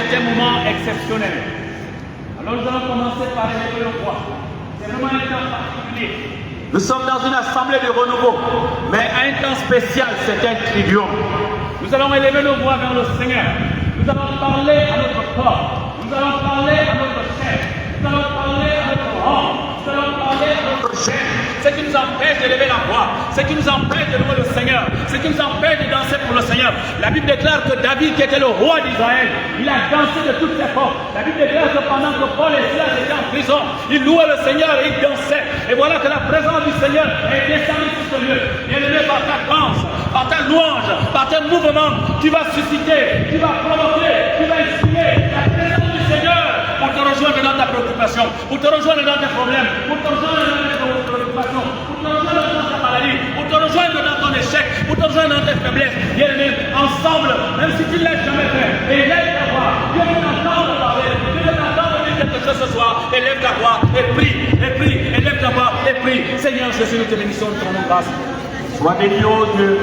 c'est un moment exceptionnel. Alors nous allons commencer par élever le roi. C'est vraiment un temps particulier. Nous sommes dans une assemblée de renouveau, mais à un temps spécial, c'est un trivium. Nous allons élever nos voix vers le Seigneur. Nous allons parler à notre corps. Nous allons parler à notre chair. Nous allons parler à notre rang. Nous allons parler à notre chair. Ce qui nous empêche d'élever la voix, ce qui nous empêche de louer le Seigneur, ce qui nous empêche de danser pour le Seigneur. La Bible déclare que David, qui était le roi d'Israël, il a dansé de toutes ses forces. La Bible déclare que pendant que Paul et Silas étaient en prison, il louait le Seigneur et il dansait. Et voilà que la présence du Seigneur est descendue sur ce lieu. Et élevé par ta danse, par ta louange, par tes mouvements, tu vas susciter, tu vas provoquer, tu vas inspirer la présence du Seigneur pour te rejoindre dans ta préoccupation, pour te rejoindre dans tes problèmes, pour te rejoindre dans tes préoccupations, pour te rejoindre dans ta maladie, pour te rejoindre dans ton échec, pour te rejoindre dans tes faiblesses. Bien-aimés, ensemble, même si tu ne l'as jamais fait, élève ta voix. Dieu veut t'entendre parler, Dieu veut t'entendre dire quelque chose ce soir. Élève ta voix et prie, élève ta voix et prie. Seigneur Jésus, nous te bénissons de ton nom grâce. Sois béni, ô Dieu.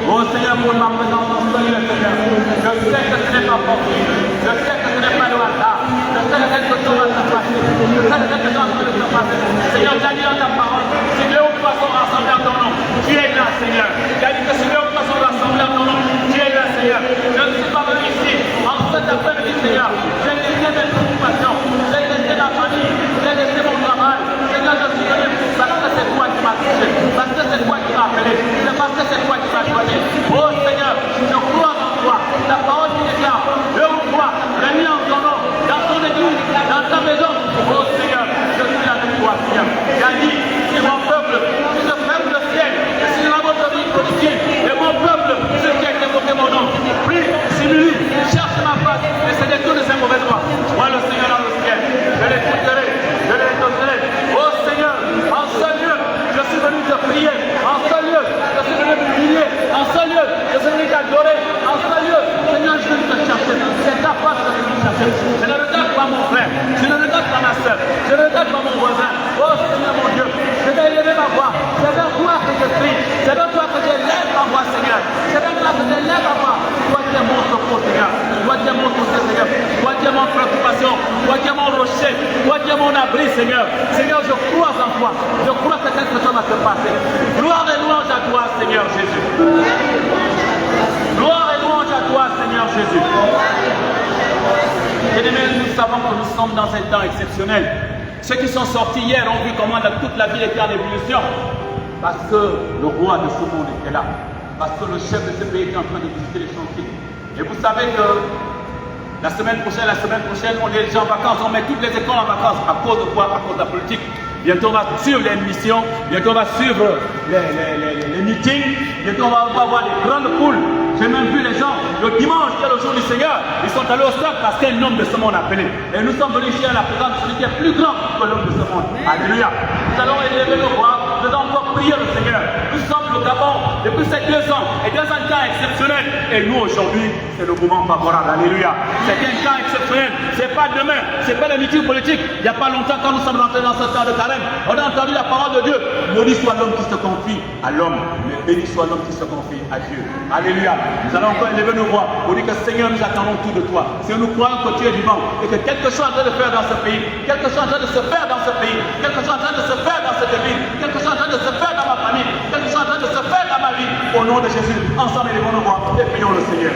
Ô Seigneur, pour ma présence dans ce lieu, Seigneur. Je sais que ce n'est pas possible. Je sais que ce n'est pas le hasard. Je sais que quelque chose va se passer. Je sais que quelque chose va se passer. Seigneur, tu as dit dans ta parole, si deux ou trois sont rassemblés en ton nom, tu es là, Seigneur. Tu as dit que si deux ou trois sont rassemblés en ton nom, tu es là, Seigneur. Je ne suis pas venu ici en cet après-midi, Seigneur. J'ai laissé mes préoccupations. J'ai laissé ma famille. J'ai laissé mon travail. Seigneur, je suis venu parce que c'est toi qui m'as touché. Parce que c'est toi qui m'as appelé. C'est parce que c'est toi qui m'as choisi. Oh Seigneur, je crois en toi. La parole qui déclare, je vous crois, réunis en ton nom, dans ton église, dans ta maison. Oh Seigneur, je suis avec toi, Seigneur. Tu as dit, si mon peuple, si ce peuple le ciel, et si la votre vie politique, et mon peuple, ceux qui ont évoqué mon nom, prie, simule, cherche ma face, et c'est de tous de ces mauvaises voies. Moi, le Seigneur dans le ciel, je l'écouterai, je l'écouterai. Oh Seigneur, en ce lieu, je suis venu te prier. En ce lieu, je suis venu te prier. En ce lieu, je suis venu t'adorer. En ce lieu, Seigneur, je viens te chercher. C'est ta face que je viens chercher. Je ne regarde pas mon frère. Je ne regarde pas ma soeur. Je ne regarde pas mon voisin. Oh Seigneur mon Dieu, je vais élever ma voix. C'est vers toi que je prie. C'est vers toi que j'élève ma voix, Seigneur. C'est vers toi que j'élève ma voix. Toi qui es mon secours, Seigneur. Toi qui es mon conseil, Seigneur. Toi qui es mon préoccupation. Toi qui es mon rocher. Toi qui es mon abri, Seigneur. Seigneur, je crois en toi. Je crois que quelque chose va se passer. Gloire et louange à toi, Seigneur Jésus. Gloire et louange à toi, Seigneur Jésus. Bien-aimés, nous savons que nous sommes dans un temps exceptionnel. Ceux qui sont sortis hier ont vu comment toute la ville était en ébullition. Parce que le roi de ce monde était là. Parce que le chef de ce pays était en train de visiter les chantiers. Et vous savez que la semaine prochaine, on est déjà en vacances, on met toutes les écoles en vacances. À cause de quoi? À cause de la politique. Bientôt on va suivre les missions, bientôt on va suivre les meetings, bientôt on va avoir des grandes poules. J'ai même vu les gens, le dimanche, qui est le jour du Seigneur, ils sont allés au stade parce qu'un homme de ce monde appelé. Et nous sommes venus ici à la présence de celui qui est plus grand que l'homme de ce monde. Alléluia. Nous allons élever nos voix, nous allons encore prier le Seigneur. Nous sommes au Gabon depuis ces 2 ans, et dans un temps exceptionnel. Et nous aujourd'hui, c'est le moment favorable. Alléluia. C'est un temps exceptionnel. C'est pas demain, c'est pas la meeting politique. Il n'y a pas longtemps, quand nous sommes rentrés dans ce temps de carême, on a entendu la parole de Dieu. Maudit soit l'homme qui se confie à l'homme, mais béni soit l'homme qui se confie à Dieu. Alléluia. Nous allons encore élever nos voix pour dire que Seigneur, nous attendons tout de toi. Seigneur, nous croyons que tu es vivant et que quelque chose est en train de faire dans ce pays, quelque chose est en train de se faire dans ce pays, quelque chose est en train de se faire dans cette ville, quelque chose est en train de se faire dans ma famille, quelque chose est en train de se faire dans ma vie. Au nom de Jésus, ensemble élevons nos voix et prions le Seigneur.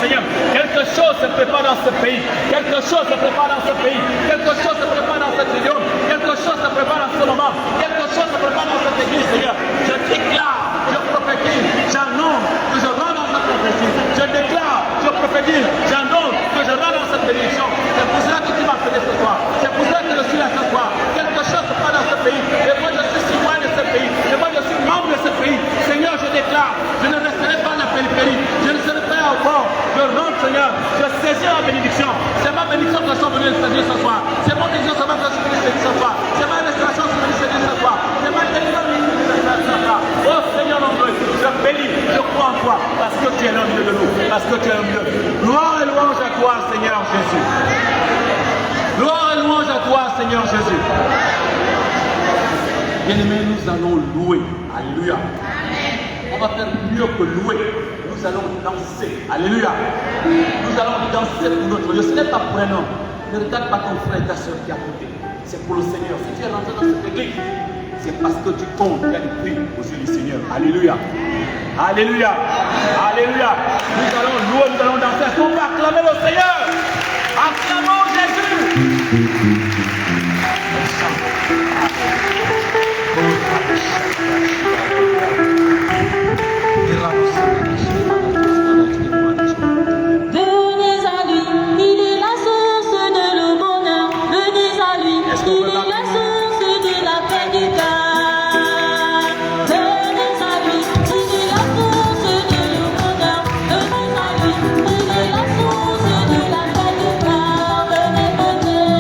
Seigneur, quelque chose se prépare dans ce pays, quelque chose se prépare dans ce pays, quelque chose se prépare dans cette région, quelque chose se prépare dans ce moment, quelque chose se prépare dans cette église, Seigneur. Je déclare, je prophétise, j'annonce que je rentre dans cette prophétie, je déclare, je prophétise, j'annonce que je rentre dans cette bénédiction. C'est pour cela que tu m'as appelé ce soir, c'est pour cela que je suis là ce soir. Quelque chose se passe bénédiction que sont venues Seigneur ce soir. C'est mon Dieu, ça va faire ce soir. C'est ma restauration que sont venues Seigneur ce soir. C'est ma délivrance que sont venues ce soir. Oh Seigneur mon Dieu, je bénis, je crois en toi, parce que tu es le milieu de nous, parce que tu es le milieu. Gloire et louange à toi, Seigneur Jésus. Gloire et louange à toi, Seigneur Jésus. Bien-aimés, nous allons louer. Alléluia. On va faire mieux que louer. Nous allons danser. Alléluia. Nous allons danser pour notre Dieu. Ce n'est pas pour un homme. Ne regarde pas ton frère et ta soeur qui est à côté. C'est pour le Seigneur. Si tu es rentré dans cette église, c'est parce que tu comptes qu'il y a des prix aux yeux du Seigneur. Alléluia. Alléluia. Alléluia. Nous allons louer, nous allons danser. Est-ce qu'on va acclamer le Seigneur? Acclamons Jésus. Venez à lui, il est la source de le bonheur. Venez à lui, il est la source de la paix du cœur. Venez à lui, il est la source de le bonheur. Venez à lui, il est la source de la paix du cœur. Venez, venez.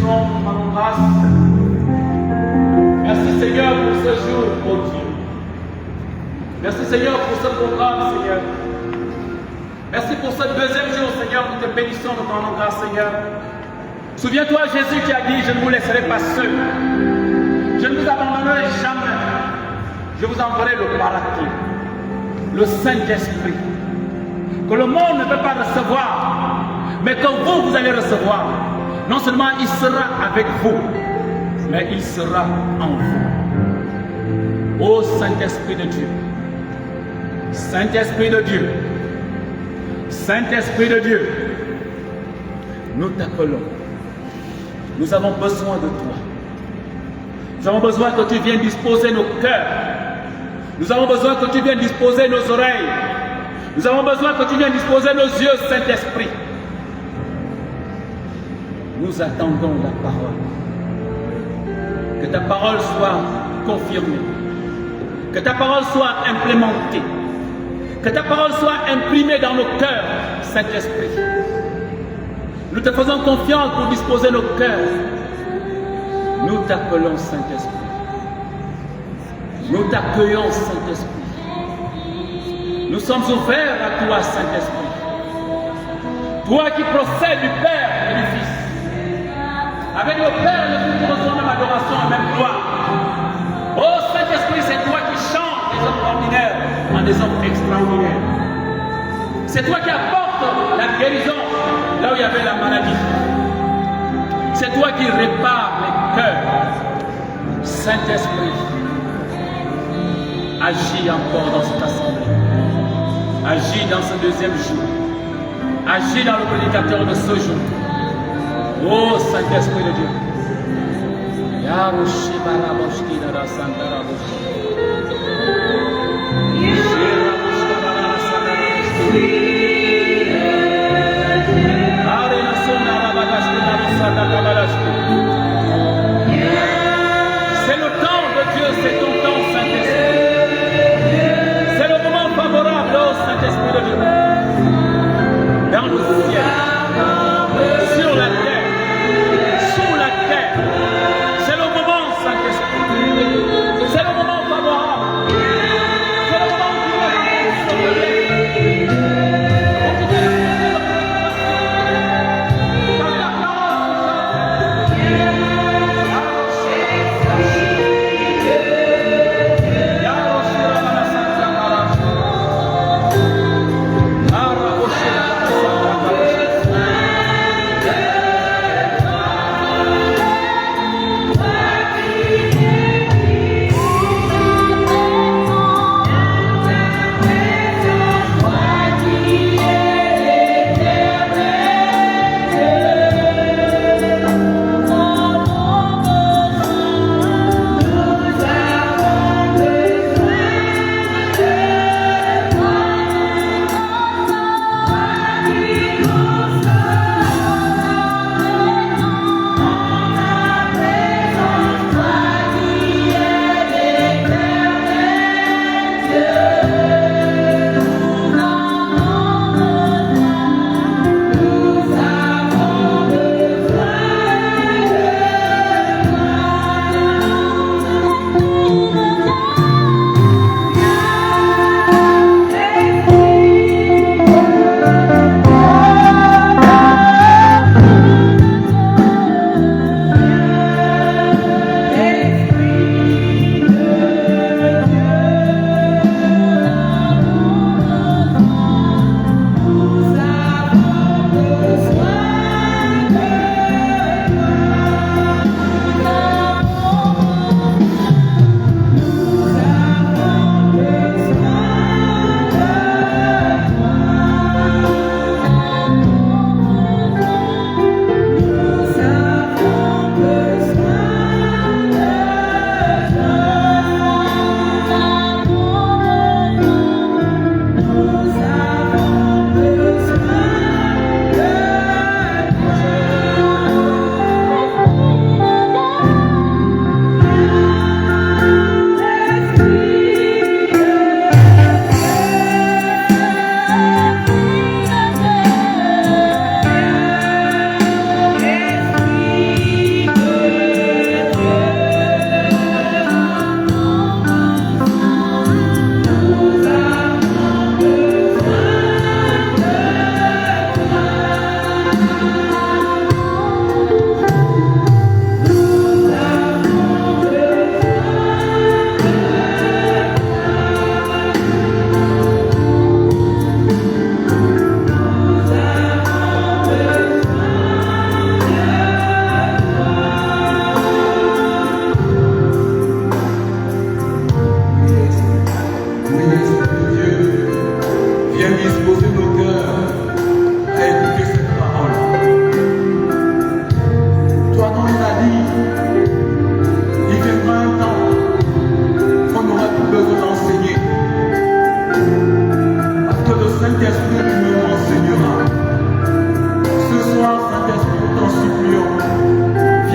bénissons, nous rendons grâce. Merci Seigneur pour ce jour, oh Dieu. Merci Seigneur pour ce programme, Seigneur. Merci pour ce deuxième jour, Seigneur. Nous te bénissons, nous te rendons grâce, Seigneur. Souviens-toi, Jésus qui a dit, je ne vous laisserai pas seul. Je ne vous abandonnerai jamais. Je vous enverrai le Paraclet, le Saint-Esprit, que le monde ne peut pas recevoir, mais que vous, vous allez recevoir. Non seulement il sera avec vous, mais il sera en vous. Ô Saint-Esprit de Dieu, Saint-Esprit de Dieu, Saint-Esprit de Dieu, nous t'appelons. Nous avons besoin de toi. Nous avons besoin que tu viennes disposer nos cœurs. Nous avons besoin que tu viennes disposer nos oreilles. Nous avons besoin que tu viennes disposer nos yeux, Saint-Esprit. Nous attendons la parole. Que ta parole soit confirmée. Que ta parole soit implémentée. Que ta parole soit imprimée dans nos cœurs, Saint-Esprit. Nous te faisons confiance pour disposer nos cœurs. Nous t'appelons, Saint-Esprit. Nous t'accueillons, Saint-Esprit. Nous sommes ouverts à toi, Saint-Esprit. Toi qui procèdes du Père et du Fils. Avec le Père et le Fils, nous recevons même adoration et même gloire. Oh Saint-Esprit, c'est toi qui chantes des hommes ordinaires en des hommes extraordinaires. C'est toi qui apportes la guérison là où il y avait la maladie. C'est toi qui répares les cœurs. Saint-Esprit, agis encore dans cette assemblée. Agis dans ce deuxième jour. Agis dans le prédicateur de ce jour. Oh Saint-Esprit de Dieu. Yaroshi baraboshki dara santaraboshki. Shiraboshki dara santaraboshki. Arena sonara bagashki dara santaraboshki. C'est le temps de Dieu, c'est ton temps, Saint-Esprit. C'est le moment favorable, oh Saint-Esprit de Dieu. Dans le ciel, sur la terre, sous la terre. C'est le moment, Saint-Esprit. C'est le moment favorable. C'est le moment où tu vas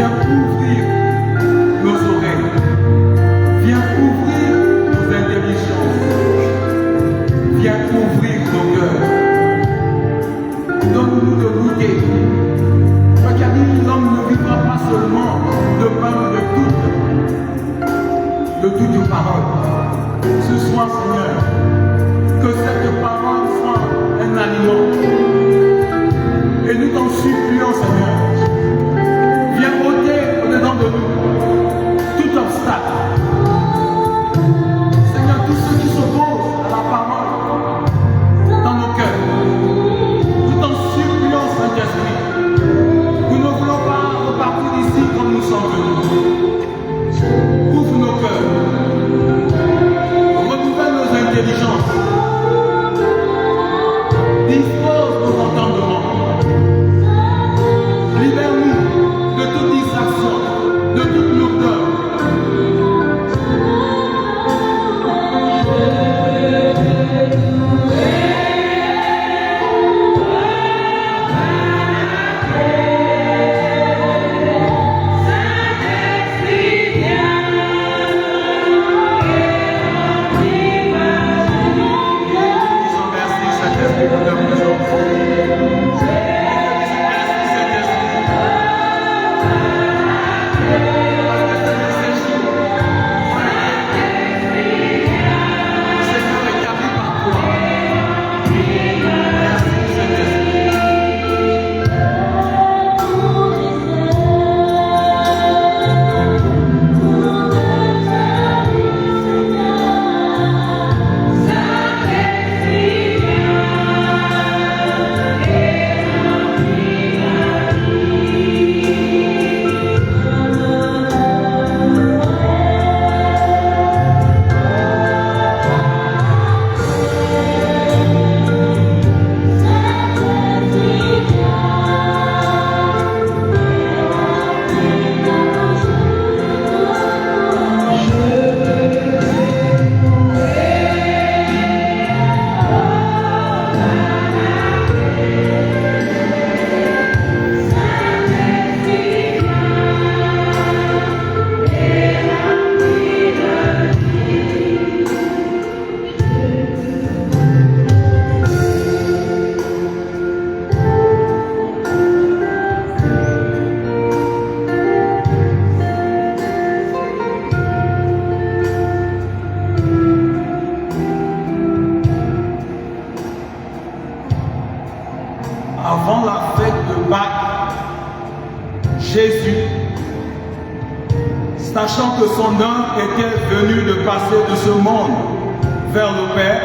Viens ouvrir nos oreilles. Viens ouvrir nos intelligences. Viens ouvrir nos cœurs. Donne-nous de goûter. Car l'homme ne vivra pas seulement de pain de toute parole. Ce soir, Seigneur, que cette parole soit un aliment. Et nous t'en supplions, Seigneur. Viens ôter au-dedans de nous tout obstacle. Seigneur, tous ceux qui s'opposent à la parole dans nos cœurs, nous t'en supplions, Saint-Esprit. Nous ne voulons pas repartir d'ici comme nous sommes venus. Ouvre nos cœurs. Renouvelle nos intelligences. Dispose nos entendements. Libère-nous de toute distraction, de toute lourdeur. Avant la fête de Pâques, Jésus, sachant que son heure était venue de passer de ce monde vers le Père,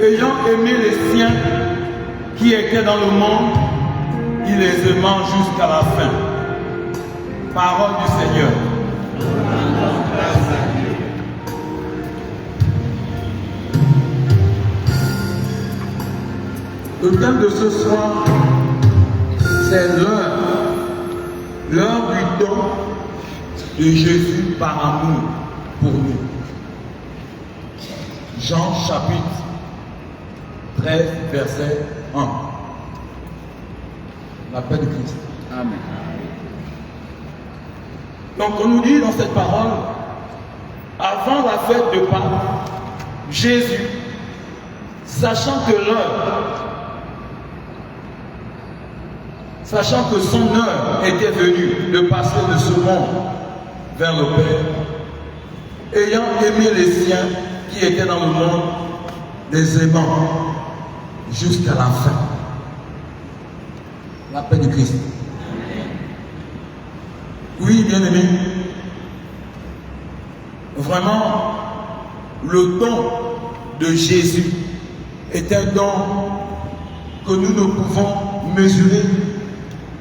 ayant aimé les siens qui étaient dans le monde, il les aima jusqu'à la fin. Parole du Seigneur. Le thème de ce soir, c'est l'heure du don de Jésus par amour pour nous. Jean chapitre 13, verset 1. La paix de Christ. Amen. Donc on nous dit dans cette parole, avant la fête de Pâques, Jésus, sachant que son heure était venue de passer de ce monde vers le Père, ayant aimé les siens qui étaient dans le monde, les aimant jusqu'à la fin. La paix de Christ. Oui, bien-aimés, vraiment, le don de Jésus est un don que nous ne pouvons mesurer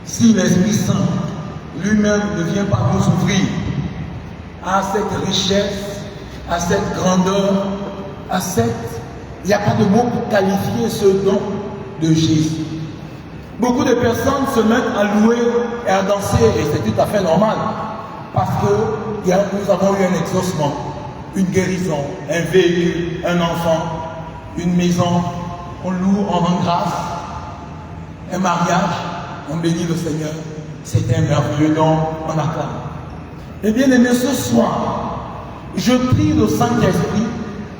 si l'Esprit Saint lui-même ne vient pas nous ouvrir à cette richesse, à cette grandeur, à cette... Il n'y a pas de mot pour qualifier ce don de Jésus. Beaucoup de personnes se mettent à louer et à danser, et c'est tout à fait normal, parce que nous avons eu un exaucement, une guérison, un véhicule, un enfant, une maison, on loue, on rend grâce, un mariage, on bénit le Seigneur. C'est un merveilleux nom, on acclame. Et bien aimé, ce soir, je prie le Saint-Esprit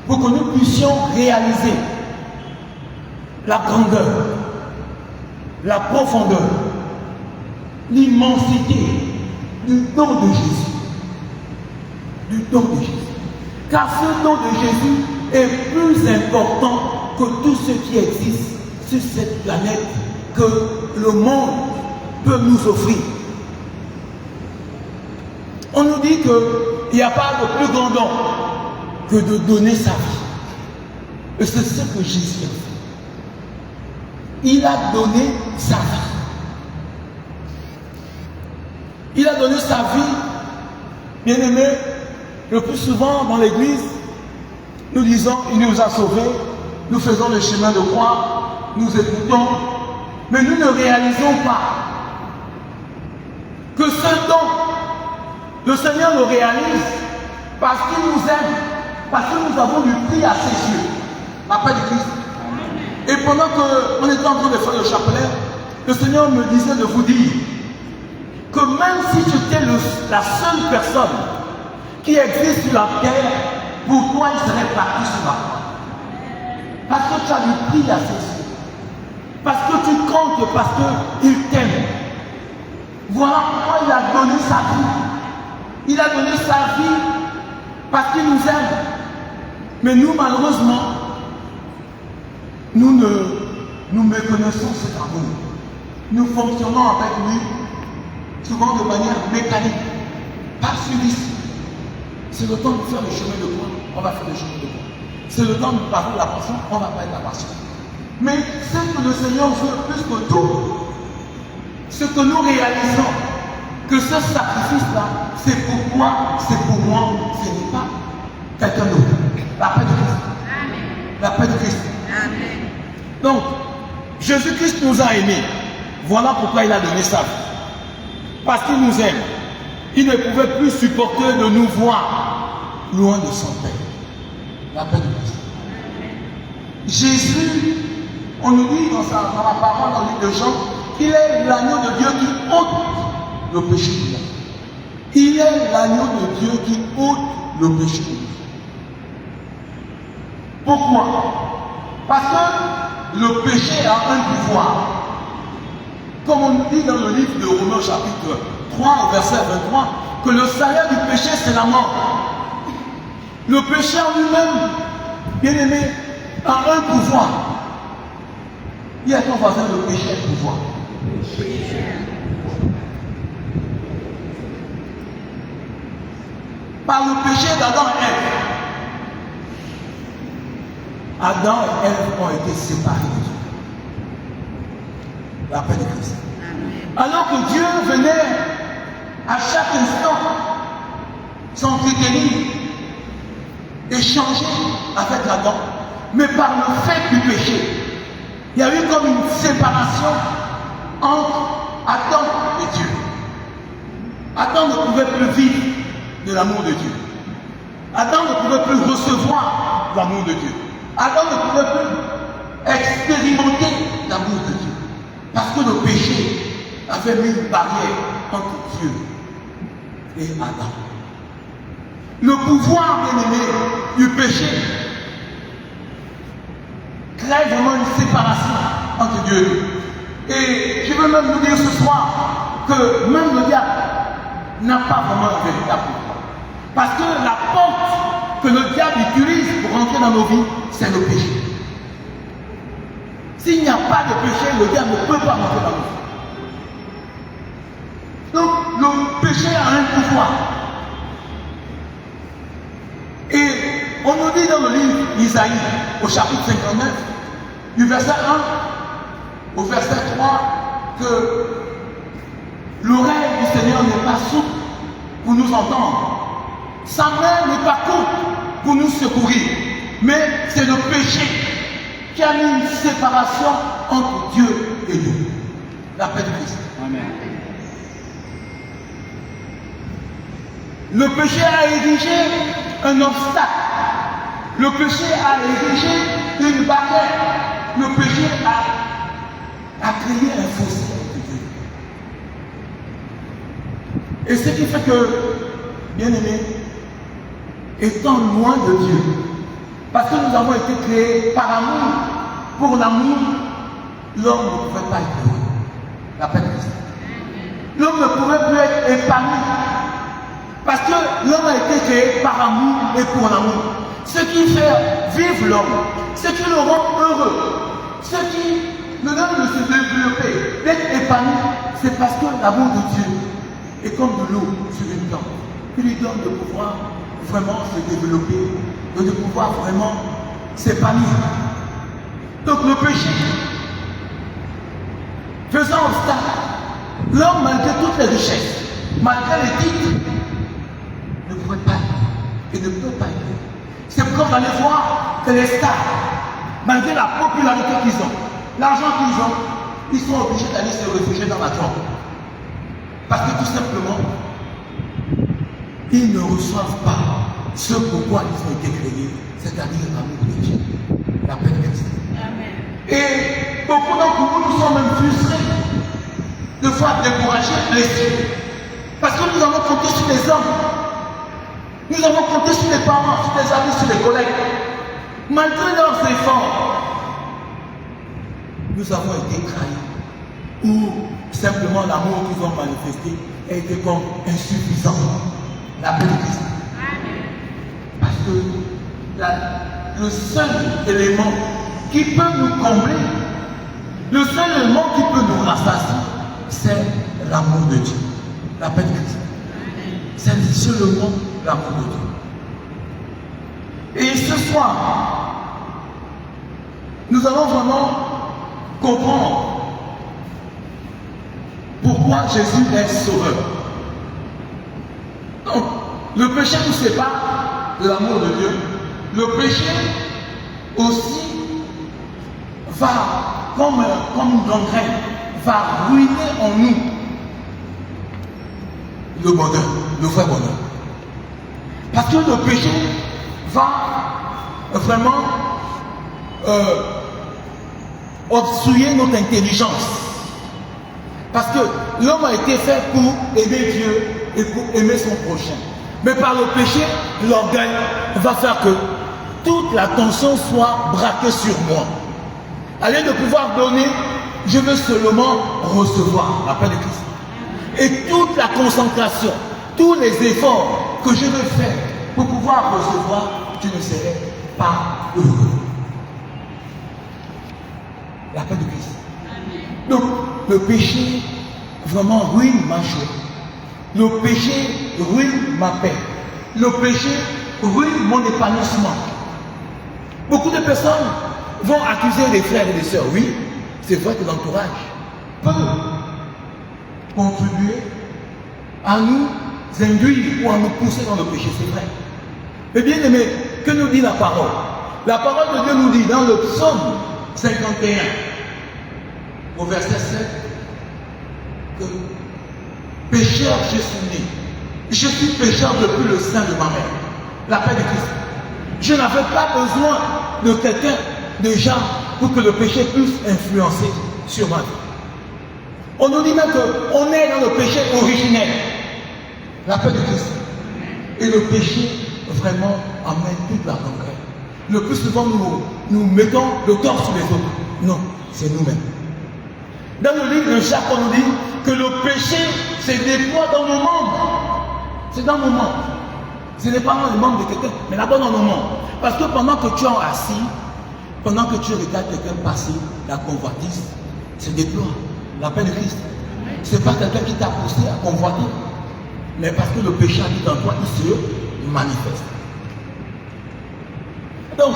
pour que nous puissions réaliser la grandeur, la profondeur, l'immensité du don de Jésus. Du don de Jésus. Car ce don de Jésus est plus important que tout ce qui existe sur cette planète que le monde peut nous offrir. On nous dit qu'il n'y a pas de plus grand don que de donner sa vie. Et c'est ce que Jésus a fait. Il a donné sa vie. Il a donné sa vie, bien aimé, le plus souvent dans l'église, nous disons, il nous a sauvés, nous faisons le chemin de croix, nous écoutons, mais nous ne réalisons pas que ce don, le Seigneur le réalise parce qu'il nous aime, parce que nous avons du prix à ses yeux, la paix de Christ. Et pendant qu'on était en train de faire le chapelet, le Seigneur me disait de vous dire que même si tu étais la seule personne qui existe sur la terre, pour toi il serait parti sur la croix. Parce que tu as du prix à ses yeux. Parce que tu comptes, parce qu'il t'aime. Voilà pourquoi il a donné sa vie. Il a donné sa vie parce qu'il nous aime. Mais nous, malheureusement, nous méconnaissons cet amour. Nous fonctionnons avec lui souvent de manière mécanique, pas suiviste. C'est le temps de faire le chemin de croix, on va faire le chemin de croix. C'est le temps de parler de la passion, on va parler de la passion. Mais ce que le Seigneur veut plus que tout, ce que nous réalisons, que ce sacrifice-là, c'est pour toi, c'est pour moi, ce n'est pas quelqu'un d'autre. La paix de Christ. Amen. La paix de Christ. Amen. Donc, Jésus-Christ nous a aimés. Voilà pourquoi il a donné sa vie. Parce qu'il nous aime. Il ne pouvait plus supporter de nous voir loin de son Père. La paix de Christ. Jésus, on nous dit dans la parole, dans le livre de Jean, qu'il est l'agneau de Dieu qui ôte le péché du monde. Il est l'agneau de Dieu qui ôte le péché du monde. Pourquoi? Parce que le péché a un pouvoir. Comme on nous dit dans le livre de Romains chapitre 3, verset 23, que le salaire du péché c'est la mort. Le péché en lui-même, bien aimé, a un pouvoir. Il y a ton voisin, le péché a un pouvoir. Par le péché d'Adam et Ève, Adam et Ève ont été séparés de Dieu. La paix de Christ. Alors que Dieu venait à chaque instant s'entretenir, échanger avec Adam, mais par le fait du péché, il y a eu comme une séparation entre Adam et Dieu. Adam ne pouvait plus vivre de l'amour de Dieu. Adam ne pouvait plus recevoir l'amour de Dieu. Adam ne pouvait plus expérimenter l'amour de Dieu. Parce que le péché avait mis une barrière entre Dieu et Adam. Le pouvoir, bien-aimé, du péché crée vraiment une séparation entre Dieu et nous. Et je veux même vous dire ce soir que même le diable n'a pas vraiment un véritable pouvoir. Parce que la porte que le diable utilise pour rentrer dans nos vies, c'est le péché. S'il n'y a pas de péché, le diable ne peut pas rentrer dans nos vies. Donc, le péché a un pouvoir. Et on nous dit dans le livre d'Isaïe, au chapitre 59, du verset 1 au verset 3, que l'oreille du Seigneur n'est pas souple pour nous entendre. Sa main n'est pas courte pour nous secourir. Mais c'est le péché qui a mis une séparation entre Dieu et nous. La paix de Christ. Amen. Le péché a érigé un obstacle. Le péché a érigé une barrière. Le péché a créé un fossé entre Dieu. Et ce qui fait que, bien aimé, étant loin de Dieu, parce que nous avons été créés par amour, pour l'amour, l'homme ne pouvait pas être heureux. La paix de Christ. L'homme ne pouvait plus être épanoui. Parce que l'homme a été créé par amour et pour l'amour. Ce qui fait vivre l'homme, ce qui le rend heureux, ce qui le donne de se développer, d'être épanoui, c'est parce que l'amour de Dieu est comme de l'eau sur une plante, qui lui donne de pouvoir vraiment se développer, de pouvoir vraiment s'épanouir. Donc le péché, faisant obstacle, l'homme, malgré toutes les richesses, malgré les titres, ne pouvait pas et ne peut pas être. C'est pourquoi vous allez voir que les stars, malgré la popularité qu'ils ont, l'argent qu'ils ont, ils sont obligés d'aller se réfugier dans la tombe. Parce que tout simplement, ils ne reçoivent pas ce pourquoi ils ont été créés, c'est-à-dire l'amour de Dieu, la paix de Christ. Et beaucoup d'entre nous sommes même frustrés, de fois découragés, blessés. Parce que nous avons compté sur les hommes. Nous avons compté sur les parents, sur les amis, sur les collègues. Malgré leurs efforts, nous avons été trahis. Ou simplement l'amour qu'ils ont manifesté a été comme insuffisant. La paix de Christ. Parce que le seul élément qui peut nous combler, le seul élément qui peut nous rassasier, c'est l'amour de Dieu. La paix de Christ. C'est seulement l'amour de Dieu. Et ce soir, nous allons vraiment comprendre pourquoi Jésus est sauveur. Donc, le péché nous sépare de l'amour de Dieu. Le péché aussi va, comme une gangrène, va ruiner en nous le bonheur, le vrai bonheur. Parce que le péché va vraiment obstruer notre intelligence. Parce que l'homme a été fait pour aimer Dieu et pour aimer son prochain. Mais par le péché, l'orgueil va faire que toute l'attention soit braquée sur moi. Au lieu de pouvoir donner, je veux seulement recevoir la paix de Christ. Et toute la concentration, tous les efforts que je veux faire pour pouvoir recevoir, je ne serai pas heureux. La paix de Christ. Donc, le péché vraiment ruine ma joie. Le péché ruine ma paix. Le péché ruine mon épanouissement. Beaucoup de personnes vont accuser les frères et les sœurs. Oui, c'est vrai que l'entourage peut contribuer à nous induire ou à nous pousser dans le péché, c'est vrai. Mais bien aimé, que nous dit la parole? La parole de Dieu nous dit dans le psaume 51, au verset 7, que pécheur je suis né. Je suis pécheur depuis le sein de ma mère. La paix de Christ. Je n'avais pas besoin de quelqu'un, de gens, pour que le péché puisse influencer sur ma vie. On nous dit même qu'on est dans le péché originel. La paix de Christ. Et le péché vraiment amène toute la conquête. Le plus souvent, nous mettons le tort sur les autres. Non, c'est nous-mêmes. Dans le livre de Jacques, on nous dit que le péché se déploie dans nos membres. C'est dans nos membres. Ce n'est pas dans les membres de quelqu'un, mais là-bas dans nos membres. Parce que pendant que tu es assis, pendant que tu regardes quelqu'un passer, la convoitise se déploie. La paix de Christ. Ce n'est pas quelqu'un qui t'a poussé à convoiter, mais parce que le péché habite en toi, il se manifeste. Donc,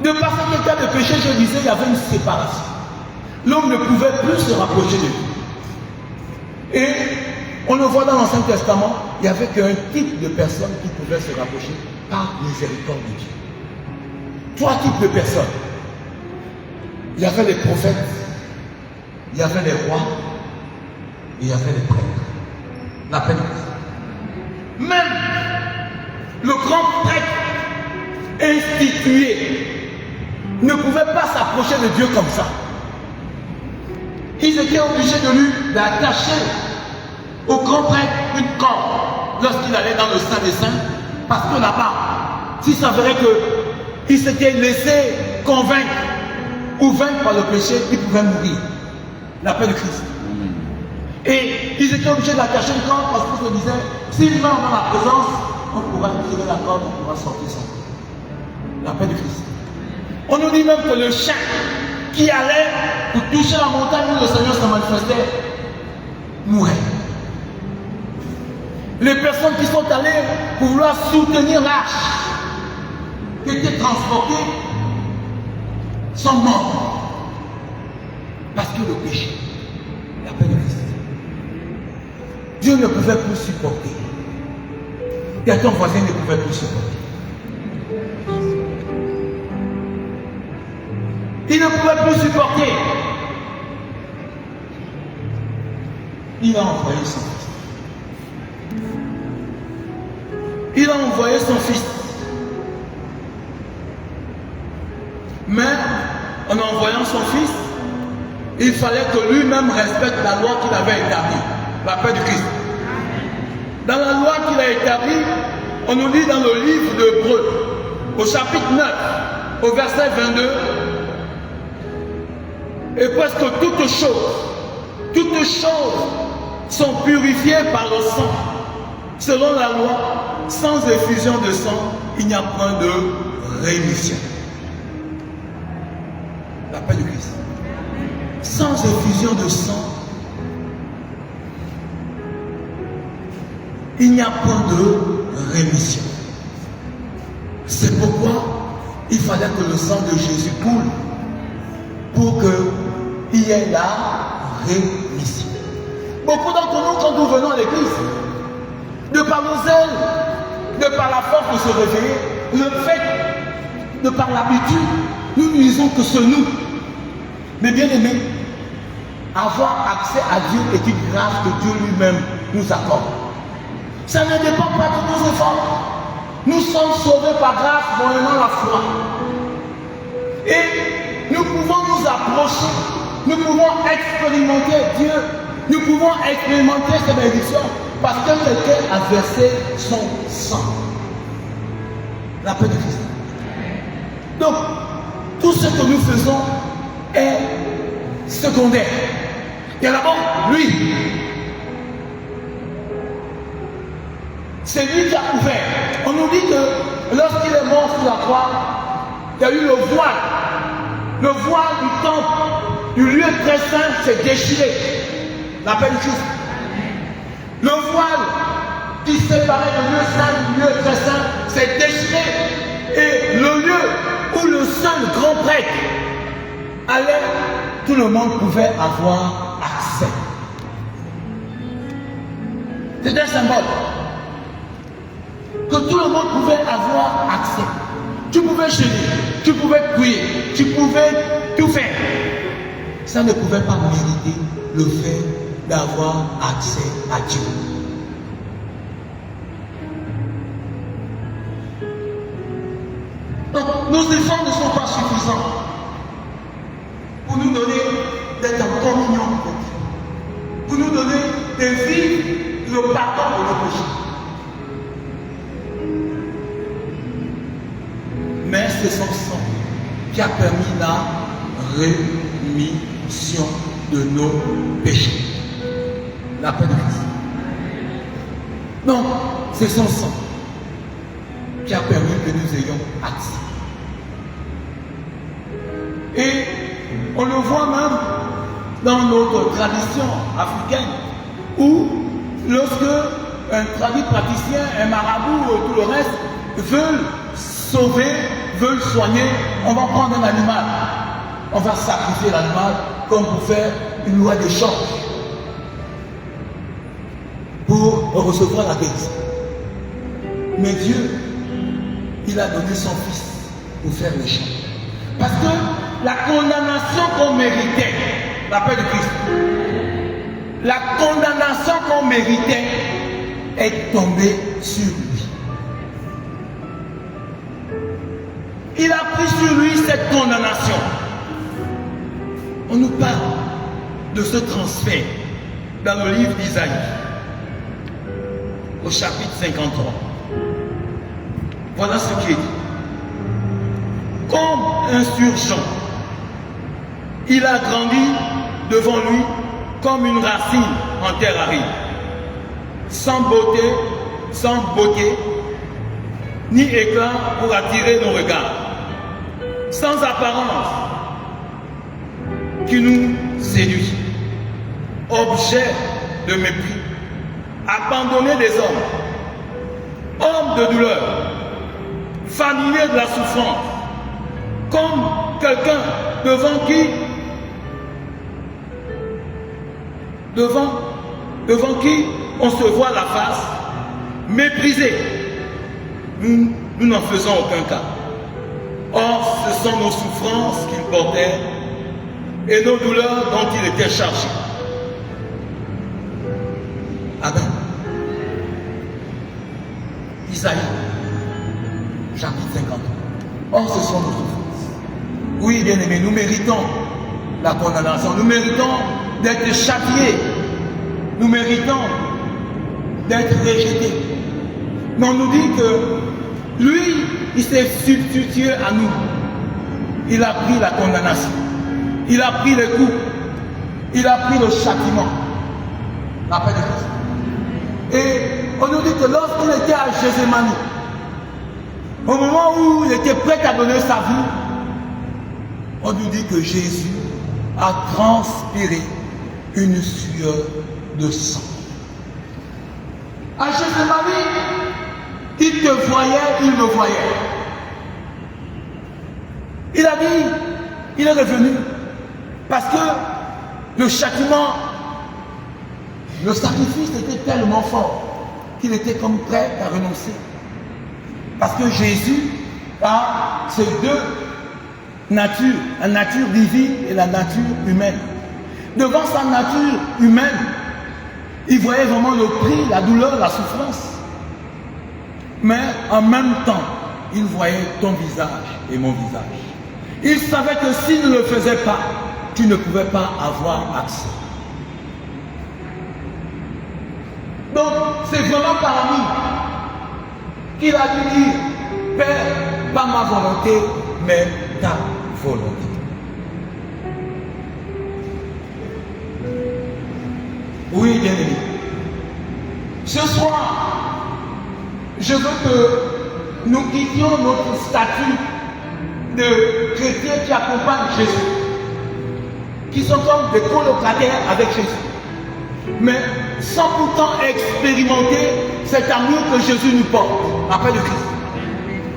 de par ce cas de péché, je disais, il y avait une séparation. L'homme ne pouvait plus se rapprocher de Dieu. Et on le voit dans l'Ancien Testament, il n'y avait qu'un type de personnes qui pouvaient se rapprocher par miséricorde de Dieu. 3 types de personnes. Il y avait les prophètes, il y avait les rois, et il y avait les prêtres. La paix de Christ. Même le grand prêtre institué ne pouvait pas s'approcher de Dieu comme ça. Ils étaient obligés de lui d'attacher au grand prêtre une corde lorsqu'il allait dans le Saint des Saints, parce que là-bas, s'il s'avérait qu'il s'était laissé convaincre ou vaincre par le péché, il pouvait mourir. La paix de Christ. Et ils étaient obligés d'attacher le corps parce qu'ils se disaient, s'il meurt dans la présence, on pourra tirer la corde, on pourra sortir son corps. La paix de Christ. On nous dit même que le chien qui allait pour toucher la montagne où le Seigneur se manifestait, mourait. Les personnes qui sont allées pour vouloir soutenir l'arche qui était transportée sont morts. Parce que le péché, la paix de Christ. Dieu ne pouvait plus supporter. Et ton voisin ne pouvait plus supporter. Il ne pouvait plus supporter. Il a envoyé son fils. Il a envoyé son fils. Mais en envoyant son fils, il fallait que lui-même respecte la loi qu'il avait établie, la paix du Christ. Dans la loi qu'il a établie, on nous dit dans le livre d'Hébreux, au chapitre 9, au verset 22, et presque toutes choses sont purifiées par le sang. Selon la loi, sans effusion de sang, il n'y a point de rémission. La paix du Christ. Sans effusion de sang, il n'y a point de rémission. C'est pourquoi il fallait que le sang de Jésus coule pour qu'il y ait la rémission. Beaucoup d'entre nous, quand nous venons à l'église, de par nos ailes, de par la force de se réveiller, le fait, de par l'habitude, nous ne lisons que ce nous. Mais bien aimé, avoir accès à Dieu est une grâce que Dieu lui-même nous accorde. Ça ne dépend pas de nos efforts. Nous sommes sauvés par grâce moyennant la foi. Et nous pouvons nous approcher, nous pouvons expérimenter Dieu, nous pouvons expérimenter ses bénédictions parce que quelqu'un a versé son sang. La paix de Christ. Donc, tout ce que nous faisons est secondaire. Et d'abord, lui. C'est lui qui a ouvert. On nous dit que lorsqu'il est mort sur la croix, il y a eu le voile. Le voile du temple, du lieu très saint, s'est déchiré. La paix de Christ. Le voile qui séparait le lieu saint du lieu très saint s'est déchiré. Et le lieu où le seul grand prêtre allait, tout le monde pouvait avoir accès. C'est un symbole. Que tout le monde pouvait avoir accès. Tu pouvais jeûner, tu pouvais prier, tu pouvais tout faire. Ça ne pouvait pas mériter le fait d'avoir accès à Dieu. Donc, nos efforts ne sont pas suffisants pour nous donner d'être en communion avec Dieu, pour nous donner de vivre le pardon de nos péchés. Mais c'est son sang qui a permis la rémission de nos péchés. La paix de Christ. Donc, c'est son sang qui a permis que nous ayons accès. Et on le voit même dans notre tradition africaine, où lorsque un tradit praticien, un marabout ou tout le reste veulent sauver, veulent soigner, on va prendre un animal. On va sacrifier l'animal comme pour faire une loi d'échange pour recevoir la guérison. Mais Dieu, il a donné son fils pour faire l'échange. Parce que la condamnation qu'on méritait, la paix de Christ, la condamnation qu'on méritait est tombée sur lui. Il a pris sur lui cette condamnation. On nous parle de ce transfert dans le livre d'Isaïe. au chapitre 53. Voilà ce qui est dit. Comme insurgent, il a grandi devant lui comme une racine en terre aride, sans beauté, ni éclat pour attirer nos regards, sans apparence qui nous séduit, objet de mépris, abandonné des hommes, homme de douleur, familier de la souffrance, comme quelqu'un devant qui on se voit la face, méprisé. Nous n'en faisons aucun cas. Or, ce sont nos souffrances qu'il portait et nos douleurs dont il était chargé. Amen. Isaïe, chapitre 50. Or, ce sont nos souffrances. Oui, bien aimés, nous méritons la condamnation. Nous méritons d'être châtiés. Nous méritons d'être rejetés. Mais on nous dit que lui, il s'est substitué à nous. Il a pris la condamnation. Il a pris le coup. Il a pris le châtiment. La paix de Christ. Et on nous dit que lorsqu'il était à Gethsémani, au moment où il était prêt à donner sa vie, on nous dit que Jésus a transpiré une sueur de sang. À Gethsémani, il te voyait, il me voyait. Il a dit, il est revenu parce que le châtiment, le sacrifice était tellement fort qu'il était comme prêt à renoncer. Parce que Jésus a ces deux natures, la nature divine et la nature humaine. Devant sa nature humaine, il voyait vraiment le prix, la douleur, la souffrance. Mais en même temps, il voyait ton visage et mon visage. Il savait que s'il ne le faisait pas, tu ne pouvais pas avoir accès. Donc, c'est vraiment par amour qu'il a dû dire, Père, pas ma volonté, mais ta volonté. Oui, bien aimé. Ce soir, je veux que nous quittions notre statut de chrétiens qui accompagnent Jésus, qui sont comme des colocataires avec Jésus, mais sans pourtant expérimenter cet amour que Jésus nous porte, après le Christ.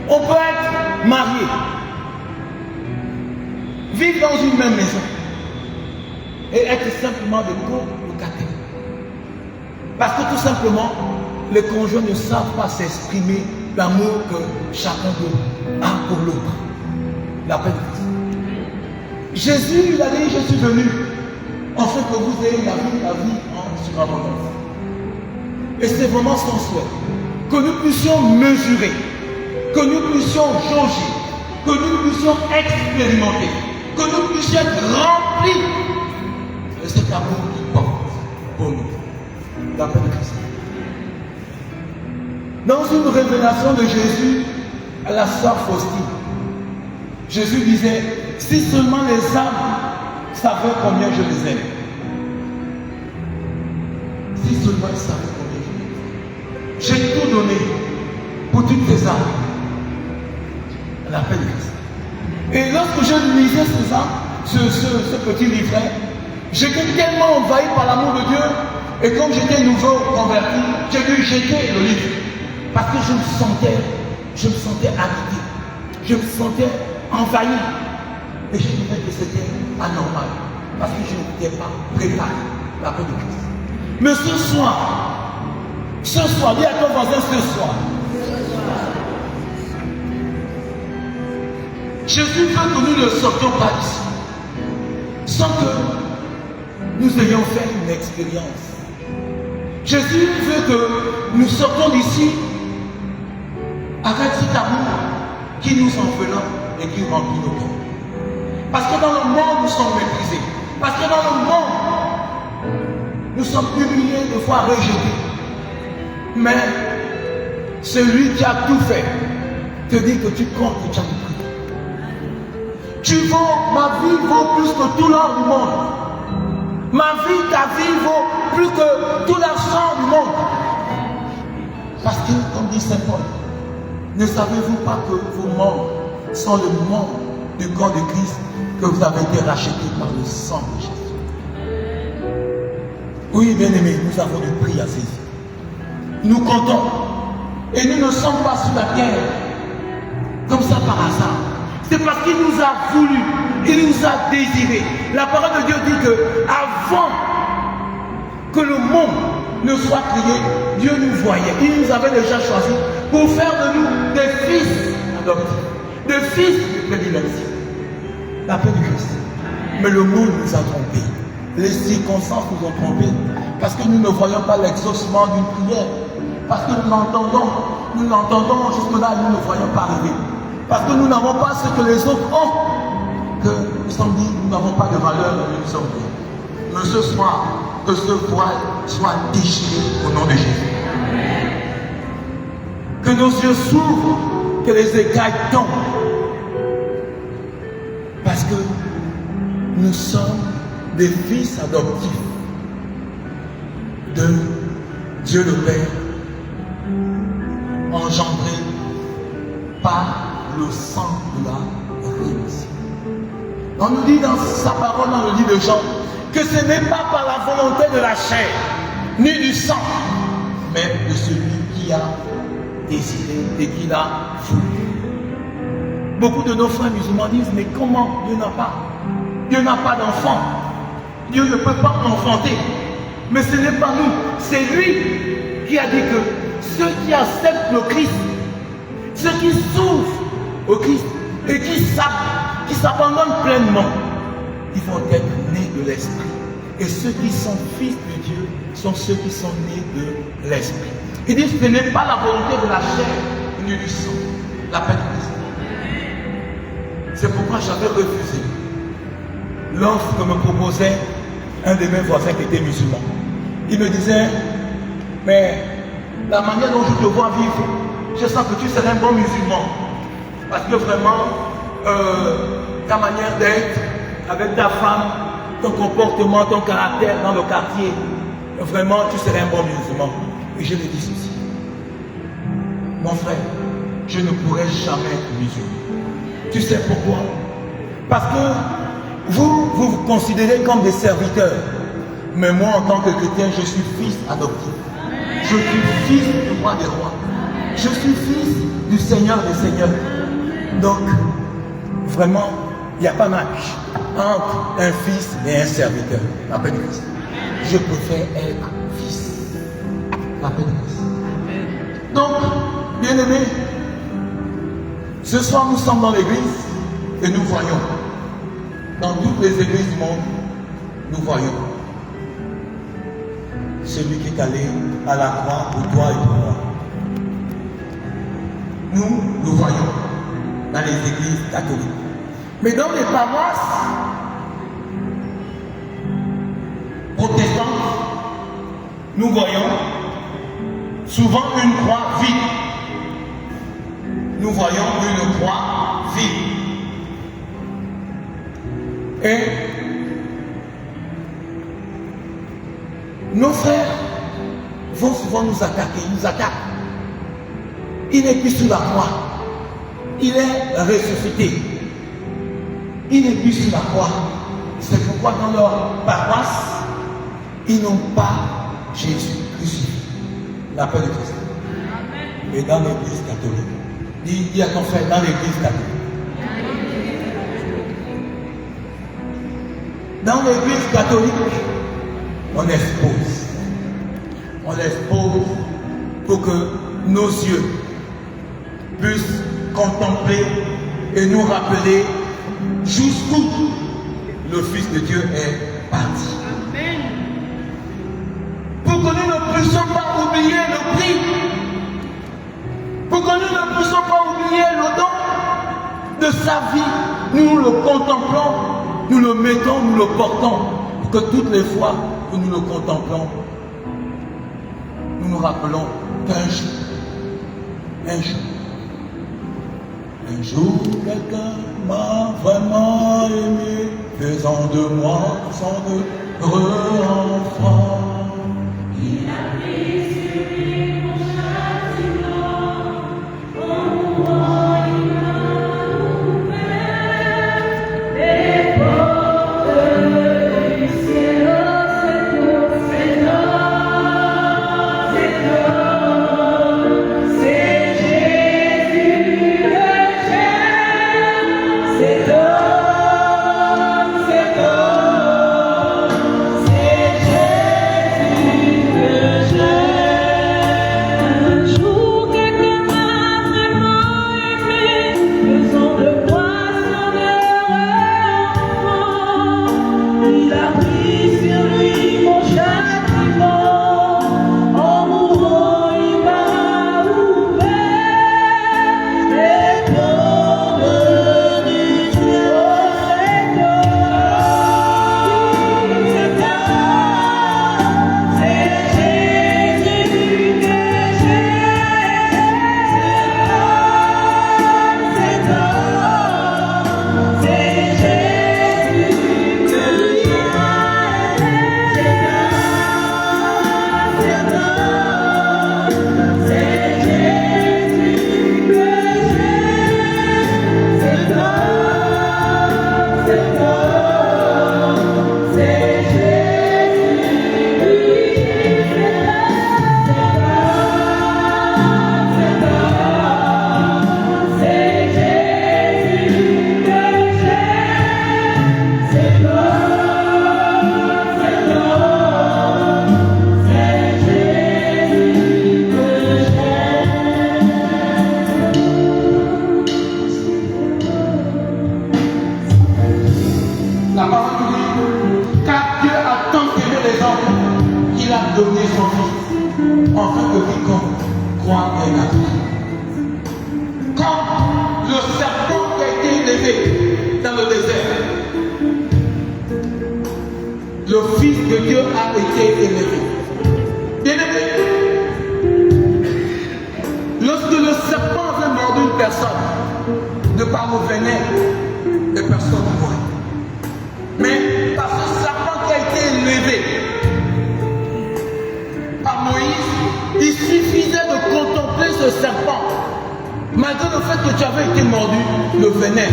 On peut être marié, vivre dans une même maison et être simplement des colocataires. Parce que tout simplement, les conjoints ne savent pas s'exprimer l'amour que chacun d'eux a pour l'autre. La paix de Christ. Jésus, il a dit, je suis venu afin que vous ayez la vie en surabondance. Et c'est vraiment son souhait. Que nous puissions mesurer, que nous puissions jauger, que nous puissions expérimenter, que nous puissions être remplis de cet amour qu'il porte pour nous. La paix de Christ. Dans une révélation de Jésus à la sœur Faustine, Jésus disait, si seulement les âmes savaient combien je les aime. Si seulement ils savaient combien je les aime. J'ai tout donné pour toutes ces âmes. La paix de Christ. Et lorsque je lisais ces âmes, ce petit livret, j'étais tellement envahi par l'amour de Dieu. Et comme j'étais nouveau converti, j'ai dû jeter le livre. Parce que je me sentais habité. Je me sentais envahi. Et je trouvais que c'était anormal. Parce que je n'étais pas préparé à la paix de Christ. Mais ce soir, dis à ton voisin ce soir. Jésus veut que nous ne sortions pas d'ici. Sans que nous ayons fait une expérience. Jésus veut que nous sortions d'ici avec cet amour qui nous enveloppe et qui remplit nos cœurs. Parce que dans le monde, nous sommes méprisés. Parce que dans le monde, nous sommes humiliés, de fois rejetés. Mais celui qui a tout fait te dit que tu comptes que tu as pris. Tu vaux, ma vie vaut plus que tout l'or du monde. Ma vie, ta vie vaut plus que tout l'argent du monde. Parce que, comme dit Saint Paul, ne savez-vous pas que vos membres sont le membre du corps de Christ, que vous avez été rachetés par le sang de Jésus? Oui, bien-aimés, nous avons du prix à saisir. Nous comptons. Et nous ne sommes pas sur la terre comme ça par hasard. C'est parce qu'il nous a voulu, il nous a désiré. La parole de Dieu dit que avant que le monde ne soit créé, Dieu nous voyait. Il nous avait déjà choisis pour faire de nous des fils adoptifs, des fils de prédilection. La paix du Christ. Mais le monde nous a trompés. Les circonstances nous ont trompés. Parce que nous ne voyons pas l'exaucement d'une prière. Parce que nous l'entendons jusque-là, nous ne voyons pas arriver. Parce que nous n'avons pas ce que les autres ont. Que nous sommes dit, nous n'avons pas de valeur, nous sommes dit. Mais ce soir, que ce voile soit déchiré au nom de Jésus. Que nos yeux s'ouvrent, que les écailles tombent. Parce que nous sommes des fils adoptifs de Dieu le Père, engendrés par le sang de la rédemption. On nous dit dans sa parole, dans le livre de Jean, que ce n'est pas par la volonté de la chair, ni du sang, mais de celui qui a désiré et qui l'a voulu. Beaucoup de nos frères musulmans disent, mais comment Dieu n'a pas? Dieu n'a pas d'enfant. Dieu ne peut pas enfanter. Mais ce n'est pas nous, c'est lui qui a dit que ceux qui acceptent le Christ, ceux qui s'ouvrent au Christ et qui s'abandonnent pleinement, ils vont être nés de l'Esprit. Et ceux qui sont fils de Dieu sont ceux qui sont nés de l'Esprit. Il dit que ce n'est pas la volonté de la chair ni du sang, la paix de Christ. C'est pourquoi j'avais refusé l'offre que me proposait un de mes voisins qui était musulman. Il me disait, mais la manière dont je te vois vivre, je sens que tu serais un bon musulman. Parce que vraiment, ta manière d'être avec ta femme, ton comportement, ton caractère dans le quartier, vraiment tu serais un bon musulman. Et je lui dis ceci, mon frère, je ne pourrai jamais être musulman. Tu sais pourquoi? Parce que vous considérez comme des serviteurs. Mais moi, en tant que chrétien, je suis fils adoptif. Je suis fils du roi des rois. Je suis fils du Seigneur des seigneurs. Donc, vraiment, il n'y a pas match entre un fils et un serviteur. La paix de Christ. Je préfère être fils. La paix de Christ. Donc, bien aimés, ce soir nous sommes dans l'église et nous voyons. Dans toutes les églises du monde, nous voyons celui qui est allé à la croix pour toi et pour moi. Nous voyons dans les églises catholiques. Mais dans les paroisses protestantes, nous voyons souvent une croix vide. Nous voyons une croix vide. Et nos frères vont souvent nous attaquer, ils nous attaquent. Il n'est plus sur la croix. Il est ressuscité. Il n'est plus sur la croix. C'est pourquoi dans leur paroisse, ils n'ont pas Jésus crucifié. La paix de Christ. Et dans l'église catholique. Dis à ton frère, dans l'église catholique. Dans l'église catholique, on expose. On expose pour que nos yeux puissent contempler et nous rappeler jusqu'où le Fils de Dieu est parti. Amen. Pour que nous ne puissions pas oublier le prix. Pour que nous ne puissions pas oublier le don de sa vie. Nous le contemplons. Nous le mettons, nous le portons, pour que toutes les fois que nous le contemplons, nous nous rappelons Un jour, quelqu'un m'a vraiment aimé, faisant de moi son heureux enfant. Il a pris sur lui mon châtiment, en moi il m'a ouvert les portes du ciel. Cet homme, c'est Jésus que j'aime. Cet homme, c'est Jésus que j'aime. Un jour quelqu'un m'a vraiment aimé, faisant de moi son heureux enfant. Il a pris sur lui mon châtiment, en mourant il m'a ouvert les portes du ciel. C'est Jésus que j'aime. C'est Jésus que La parole dit, car Dieu a tant aimé les hommes qu'il a donné son Fils, afin que quiconque croit en lui. Comme le serpent qui a été élevé dans le désert, le Fils de Dieu a été élevé. Bien-aimé, lorsque le serpent veut mordre une personne, de par le venin, les personnes mourent. Mais par ce serpent qui a été élevé par Moïse, il suffisait de contempler ce serpent. Malgré le fait que tu avais été mordu, le venin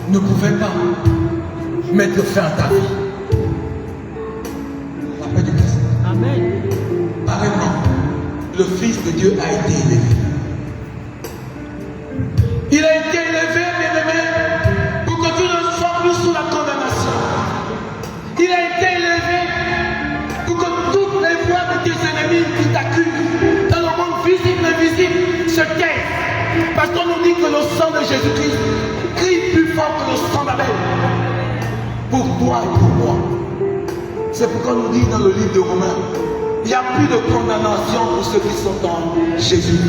ne pouvait pas mettre fin à ta vie. La paix de Christ. Amen. Pareillement, le Fils de Dieu a été élevé. Il a été élevé, bien-aimé, pour que tu ne sois plus sous la condamnation. Il a été élevé pour que toutes les voix de tes ennemis qui t'accusent dans le monde visible et invisible se taisent. Parce qu'on nous dit que le sang de Jésus-Christ crie plus fort que le sang d'Abel. Pour toi et pour moi. C'est pourquoi on nous dit dans le livre de Romains, il n'y a plus de condamnation pour ceux qui sont en Jésus.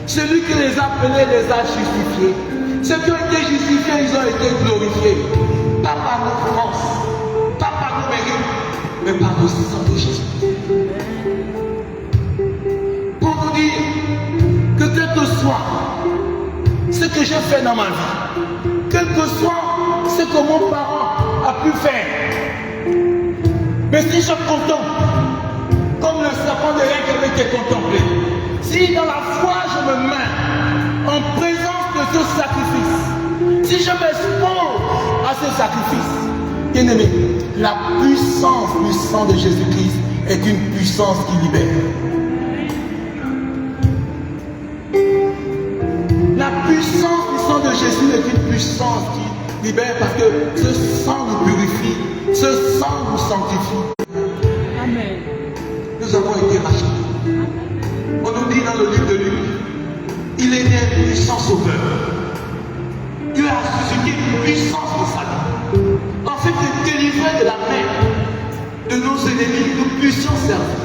Celui qui les a appelés les a justifiés. Ceux qui ont été justifiés, ils ont été glorifiés. Pas par nos forces, pas par nos mérites, mais par le sang de Jésus. Pour nous dire que quel que soit ce que j'ai fait dans ma vie, quel que soit ce que mon parent a pu faire, mais si je contemple, comme le serpent de l'air qui avait été contemplé, si dans la foi je me mets en présence de ce sacrifice, si je m'expose à ce sacrifice, bien aimé, la puissance du sang de Jésus-Christ est une puissance qui libère. La puissance du sang de Jésus est une puissance qui libère parce que ce sang nous purifie, ce sang nous sanctifie. Amen. Nous avons été rachetés. On nous dit dans le livre de Luc, il est né un puissant sauveur. Dieu a suscité une puissance de salut. En fait, de délivrer de la main de nos ennemis, nous puissions servir.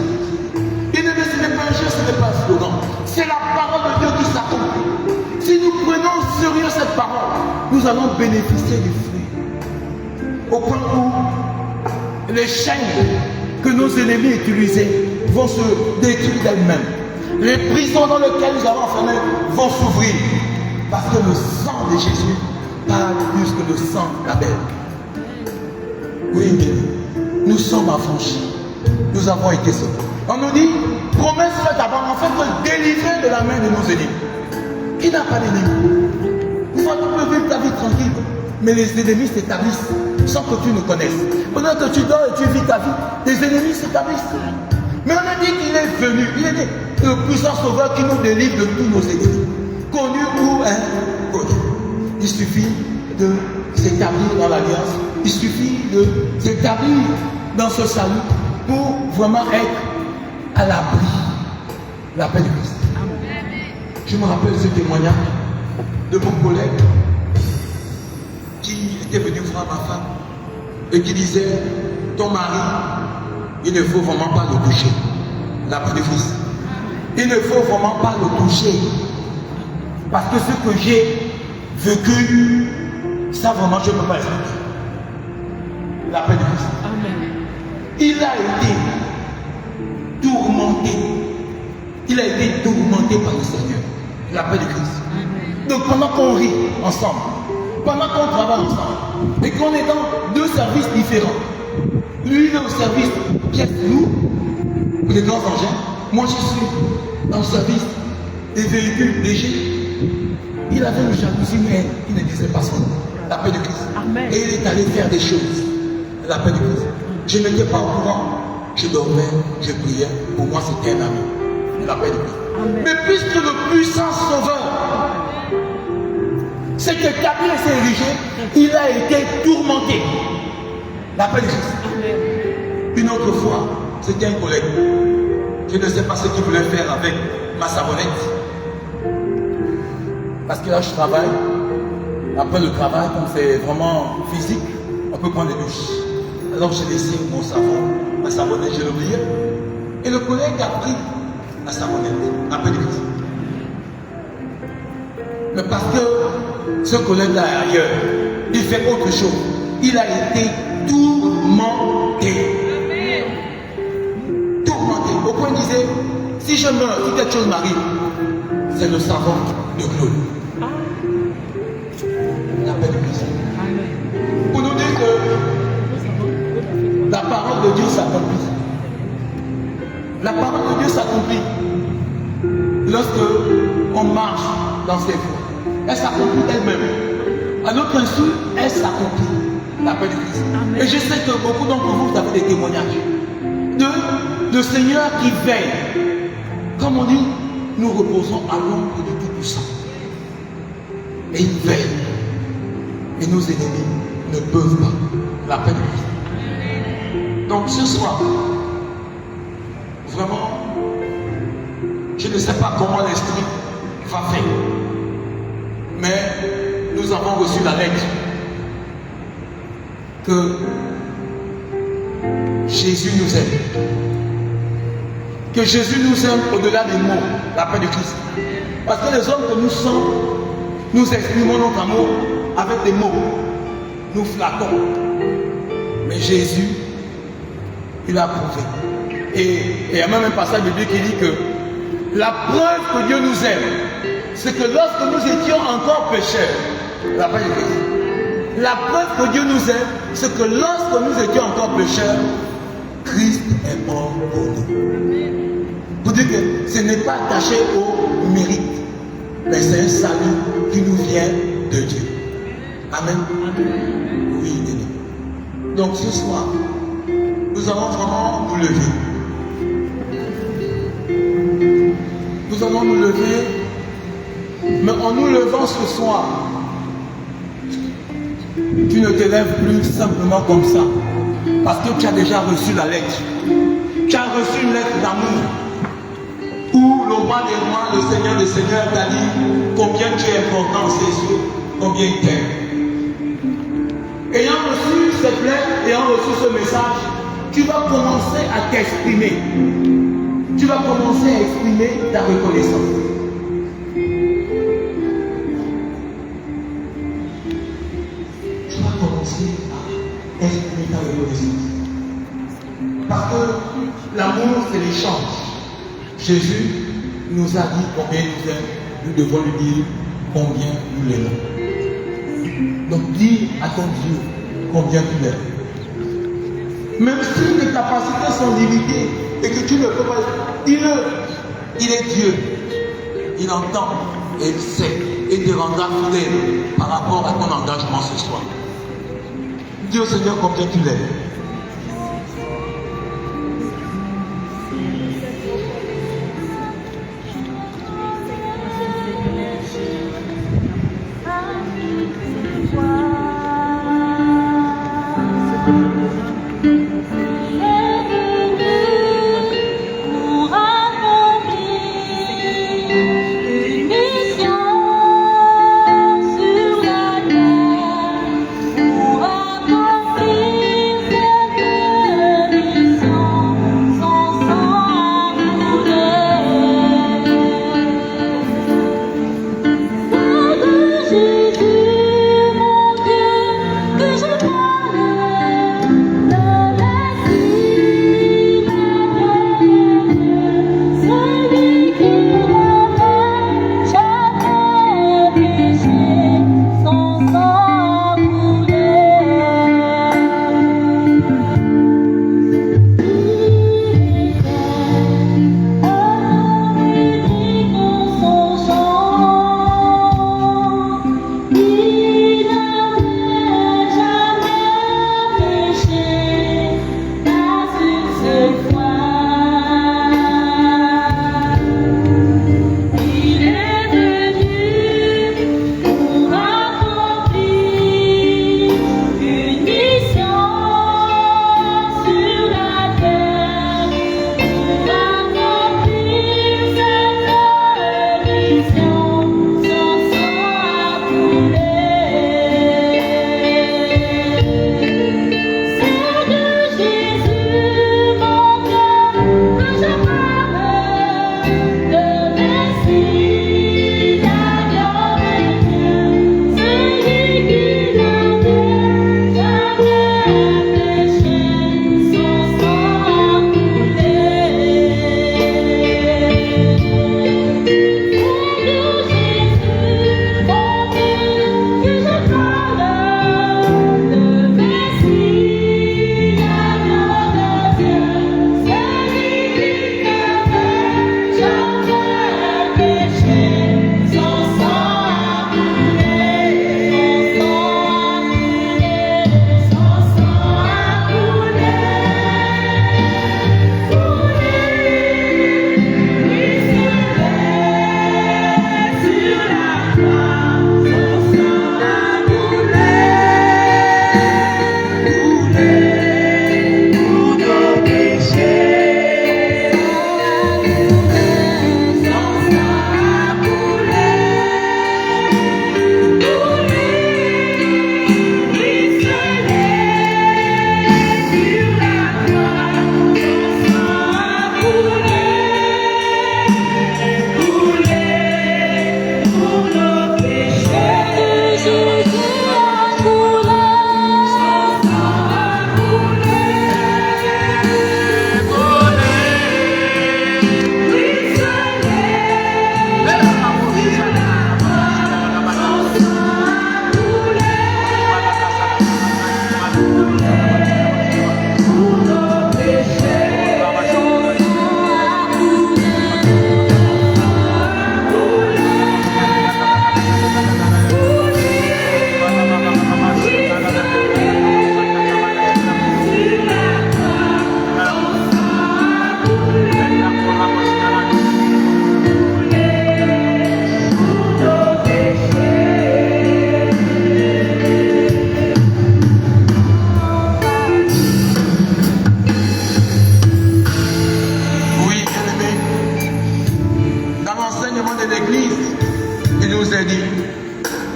Bien aimé, ce n'est pas un geste, ce n'est pas un slogan. C'est la parole de Dieu qui s'accomplit. Si nous prenons au sérieux cette parole, nous allons bénéficier du fruit. Au point où les chaînes que nos ennemis utilisaient vont se détruire d'elles-mêmes. Les prisons dans lesquelles nous avons enfermés vont s'ouvrir. Parce que le sang de Jésus parle plus que le sang d'Abel. Oui, nous sommes affranchis. Nous avons été sauvés. On nous dit, promesse faite avant, en fait, de délivrer de la main de nos ennemis. Qui n'a pas d'ennemis? Tu peux vivre ta vie tranquille, mais les ennemis s'établissent sans que tu ne connaisses. Pendant que tu dors et tu vis ta vie, tes ennemis s'établissent. Mais on a dit qu'il est venu, il est le puissant sauveur qui nous délivre de tous nos ennemis. Connus ou inconnus. Il suffit de s'établir dans l'alliance. Il suffit de s'établir dans ce salut pour vraiment être à l'abri de la paix de Christ. Je me rappelle ce témoignage de mon collègue qui était venu voir ma femme et qui disait, ton mari, il ne faut vraiment pas le toucher. La paix de Christ. Il ne faut vraiment pas le toucher. Parce que ce que j'ai vécu, ça vraiment je ne peux pas expliquer. La paix de Christ. Amen. Il a été tourmenté. Il a été tourmenté par le Seigneur. La paix de Christ. Amen. Donc pendant qu'on rit ensemble, pendant qu'on travaille ensemble, et qu'on est dans deux services différents, lui il est au service pièce lourd, les grands engins, moi je suis dans le service des véhicules légers. Il avait une jalousie, mais il ne disait pas son nom. La paix de Christ. Amen. Et il est allé faire des choses. La paix de Christ. Je n'étais pas au courant. Je dormais, je priais. Pour moi, c'était un ami. La paix de Christ. Amen. Mais puisque le puissant sauveur s'est établi et s'est érigé, il a été tourmenté. La paix de Christ. Amen. Une autre fois, c'était un collègue. Je ne sais pas ce qu'il voulait faire avec ma savonnette. Parce que là, je travaille. Après le travail, quand c'est vraiment physique, on peut prendre des douches. Alors, j'ai laissé mon savon, ma savonnette, je l'ai oublié. Et le collègue a pris la savonnette, la paix de Christ. Mais parce que ce collègue-là est ailleurs, il fait autre chose. Il a été tourmenté. Tourmenté. Au point, il disait, si je meurs, si quelque chose m'arrive, c'est le savon de Claude. La paix de Christ. Pour nous dire que la parole de Dieu s'accomplit. La parole de Dieu s'accomplit lorsque on marche dans ses voies. Elle s'accomplit elle-même. À notre insu, elle s'accomplit. La paix de Christ. Amen. Et je sais que beaucoup d'entre vous avez des témoignages de Seigneur qui veille. Comme on dit, nous reposons à l'ombre du Tout-Puissant. Et il veille. Et nos ennemis ne peuvent pas. La paix de Christ. Donc ce soir, vraiment, je ne sais pas comment l'esprit va faire. Mais nous avons reçu la lettre que Jésus nous aime. Que Jésus nous aime au-delà des mots, la paix de Christ. Parce que les hommes que nous sommes, nous exprimons notre amour avec des mots. Nous flattons. Mais Jésus, il a prouvé. Et il y a même un passage de Dieu qui dit que la preuve que Dieu nous aime, c'est que lorsque nous étions encore pécheurs, la paix de Christ. La preuve que Dieu nous aime, c'est que lorsque nous étions encore pécheurs, Christ est mort pour nous. Pour dire que ce n'est pas attaché au mérite, mais c'est un salut qui nous vient de Dieu. Amen. Oui, Dédé. Donc ce soir, nous allons vraiment nous lever. Nous allons nous lever, mais en nous levant ce soir, tu ne te lèves plus simplement comme ça, parce que tu as déjà reçu la lettre. Tu as reçu une lettre d'amour, où le roi des rois, le Seigneur des seigneurs t'a dit combien tu es important en ses yeux, combien il t'aime. Ayant reçu cette lettre, ayant reçu ce message, tu vas commencer à t'exprimer. Tu vas commencer à exprimer ta reconnaissance. Tu vas commencer à exprimer ta reconnaissance. Parce que L'amour, c'est l'échange. Jésus nous a dit combien il nous aime. Nous devons lui dire combien nous l'aimons. Donc dis à ton Dieu combien tu l'aimes. Même si tes capacités sont limitées et que tu ne peux pas, dis-le. Il est Dieu. Il entend et il sait et te rendra fidèle par rapport à ton engagement ce soir. Dis au Seigneur combien tu l'aimes.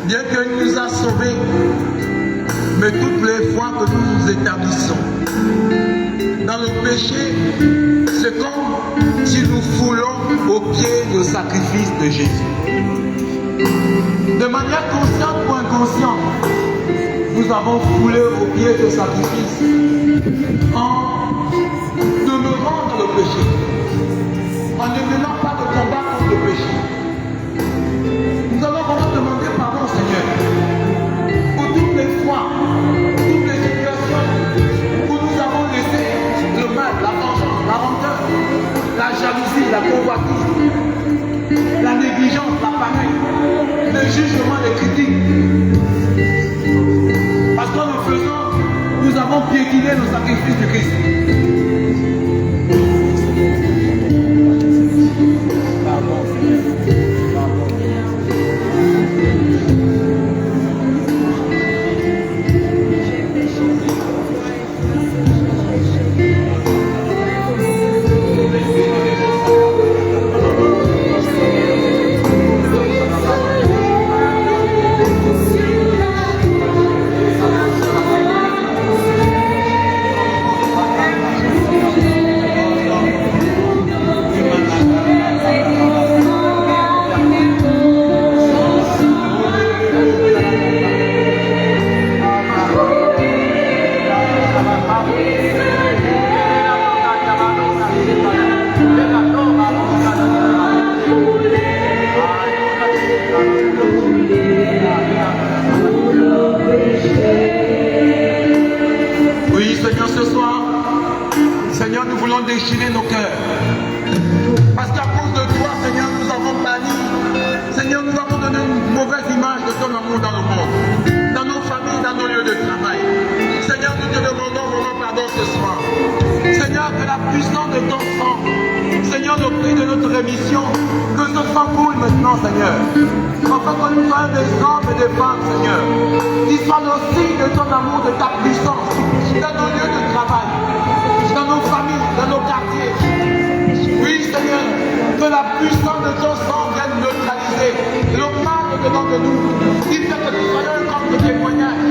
Bien qu'il nous a sauvés, mais toutes les fois que nous nous établissons dans le péché, c'est comme si nous foulons au pied le sacrifice de Jésus. De manière consciente ou inconsciente, nous avons foulé au pied ce sacrifice en demeurant contre le péché. En ne menant pas de combat contre le péché. Nous allons vraiment demander pardon, Seigneur, pour toutes les fois, toutes les situations où nous avons laissé le mal, la vengeance, la rancœur, la jalousie, la convoitise, la négligence, la paresse, le jugement, les critiques. Parce qu'en le faisant, nous avons piétiné le sacrifice du Christ. Oui, Seigneur, ce soir, Seigneur, nous voulons déchirer nos cœurs. Parce qu'à cause de toi, Seigneur, nous avons banni. Seigneur, nous avons donné une mauvaise image de ton amour dans le monde, dans nos familles, dans nos lieux de travail. Seigneur, nous te demandons vraiment pardon ce soir. Seigneur, que la puissance de ton sang, Seigneur, le prix de notre rémission, que ce sang coule maintenant, Seigneur. Afin que nous soyons des hommes et des femmes, Seigneur, qui soient le signe de ton amour, de ta puissance, dans nos lieux de travail, dans nos familles, dans nos quartiers. Oui, Seigneur, que la puissance de ton sang vienne neutraliser le mal devant de nous, qui fait que nous soyons un camp de témoignage.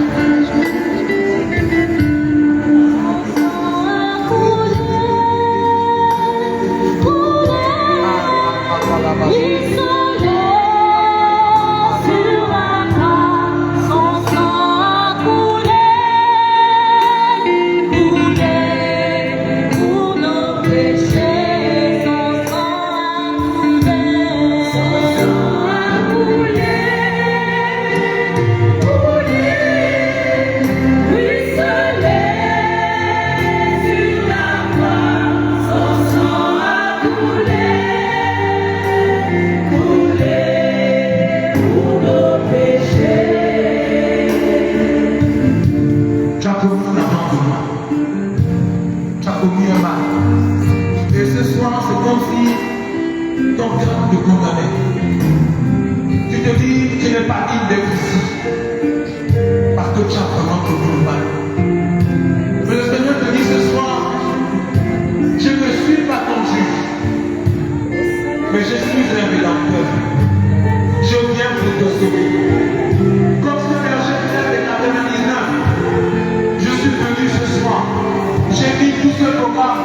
Il se lève sur la croix, son sang a coulé pour nos péchés, son sang a coulé, il se lève sur la croix, son sang a coulé. Tu as commis un mal. Tu as commis un mal. Et ce soir, c'est comme si ton cœur te condamnait. Tu te dis, je n'ai pas digne d'être ici. Parce que tu as vraiment commis le mal. Mais le Seigneur te dit ce soir, je ne suis pas ton juge. Mais je suis un rédempteur. Je viens pour te sauver. Comme ce berger de 99, je suis venu ce soir. J'ai mis tout ce programme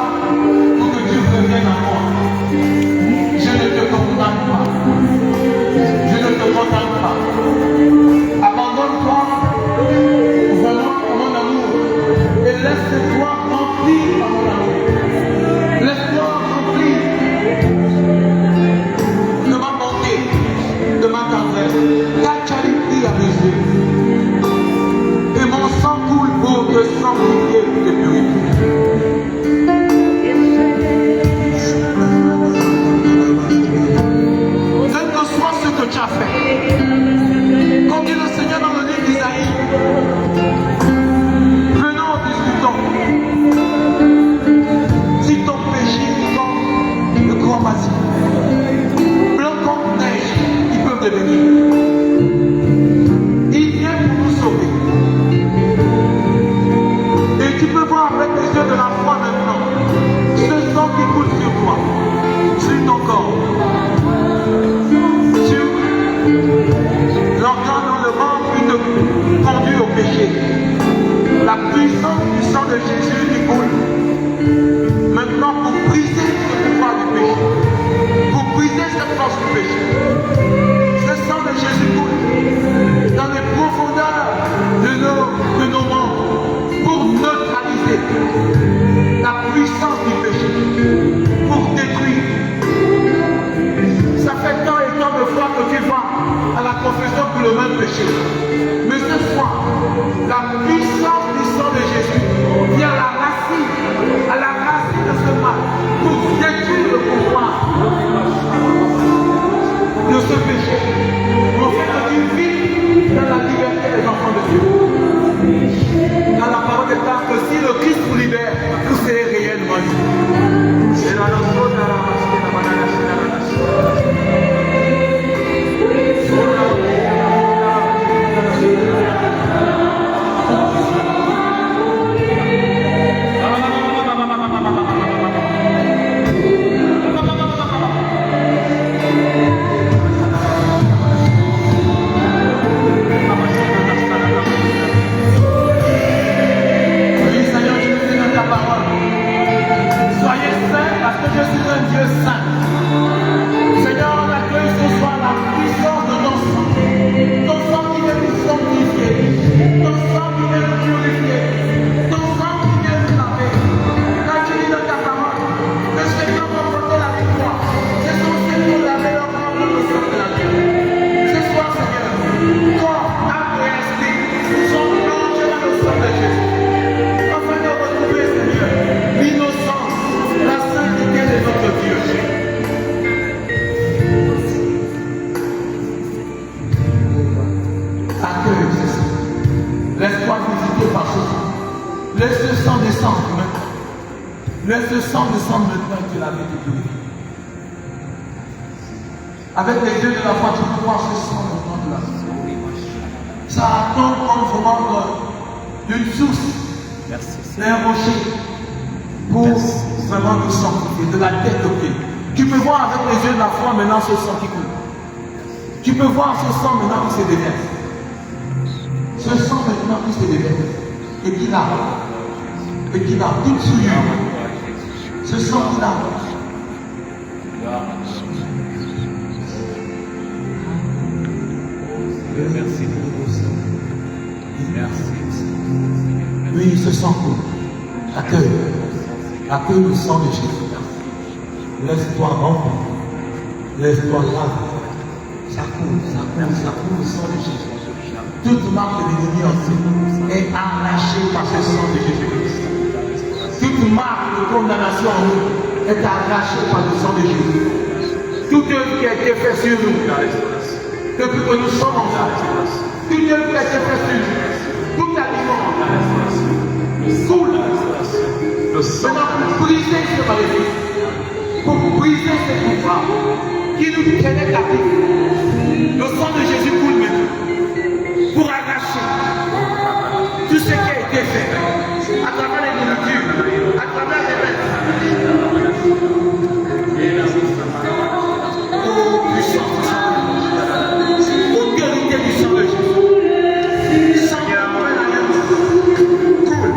pour que Dieu revienne à moi. Je ne te condamne pas. Je ne te condamne pas. Abandonne-toi vraiment à mon amour et laisse-toi remplir par mon amour. Laisse-toi remplir de ma bonté, de ma tendresse. Ta qualité à mes yeux. Et mon sang coule pour te sanctifier et te purifier. Quel que soit ce que tu as fait, comme dit le Seigneur dans le livre d'Isaïe, venons, discutons. Si ton péché est comme le grand basile, blanc comme neige, ils peuvent devenir. Il vient pour nous sauver. Et tu peux voir avec les yeux de la foi maintenant ce sang qui coule sur toi, sur ton corps, sur l'organe dans le ventre qui te conduit au péché. La puissance du sang de Jésus qui coule maintenant pour briser ce pouvoir du péché, pour briser cette force du péché. Ce sang de Jésus péché. Mais cette fois, la puissance du sang de Jésus vient à la racine de ce mal, pour détruire le pouvoir de ce péché. En fait, tu vis dans la liberté des enfants de Dieu. Dans la parole de Dieu, que si le Christ vous libère, vous serez réellement libre. C'est la notion de la Laisse le sang descendre maintenant et tu l'avais purifié. Avec les yeux de la foi, tu peux voir ce sang maintenant de la vie. Ça tombe comme vraiment d'une source, d'un rocher, pour vraiment nous sanctifier, de la tête aux pieds. Tu peux voir avec les yeux de la foi maintenant ce sang qui coule. Tu peux voir ce sang maintenant qui se déverse. Ce sang maintenant qui se déverse. Et qui lave toute souillure. Ce sang qui lave. Merci pour ça. Merci. Oui, ce sang coule. Accueille le sang de Jésus. Laisse-toi remplir. Laisse-toi laver. Ça coule le sang de Jésus. Toute marque de l'ennemi est arrachée par ce sang de Jésus-Christ. Toute marque de condamnation en nous est arrachée par le sang de Jésus. Toute œuvre qui a été faite sur nous, depuis que nous sommes en grâce, toute œuvre qui a été faite sur nous, toute aliment, coule. Maintenant, pour briser ce maléfice, pour briser ce pouvoir qui nous tenait captifs, le sang de Jésus coule maintenant. Pour arracher tout ce qui a été fait à travers les nourritures, à travers les bêtes. Oh, puissance, autorité du sang de Jésus. Sang de la nouvelle alliance, coule.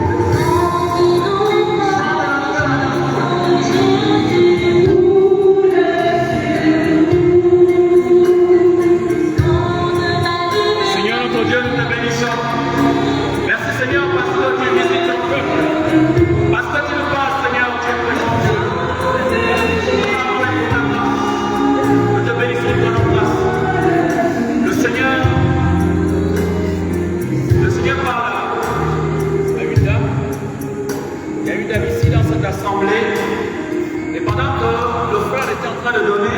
Et pendant que le frère était en train de donner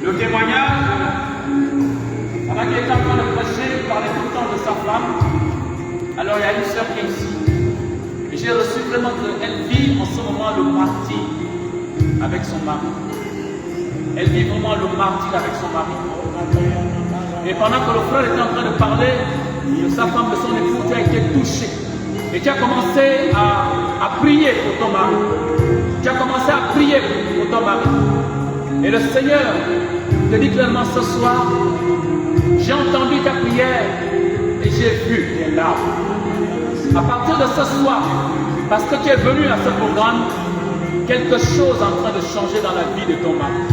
le témoignage, pendant qu'il était en train de prêcher, il parlait tout le temps de sa femme. Alors il y a une sœur qui est ici. Et j'ai reçu vraiment qu'elle vit en ce moment le martyre avec son mari. Elle vit vraiment le martyre avec son mari. Et pendant que le frère était en train de parler de sa femme, de son époux, tu as été touché. Et tu as commencé à prier pour ton mari. Tu as commencé à prier pour ton mari. Et le Seigneur te dit clairement ce soir, j'ai entendu ta prière et j'ai vu tes larmes. À partir de ce soir, parce que tu es venu à ce programme, quelque chose est en train de changer dans la vie de ton mari.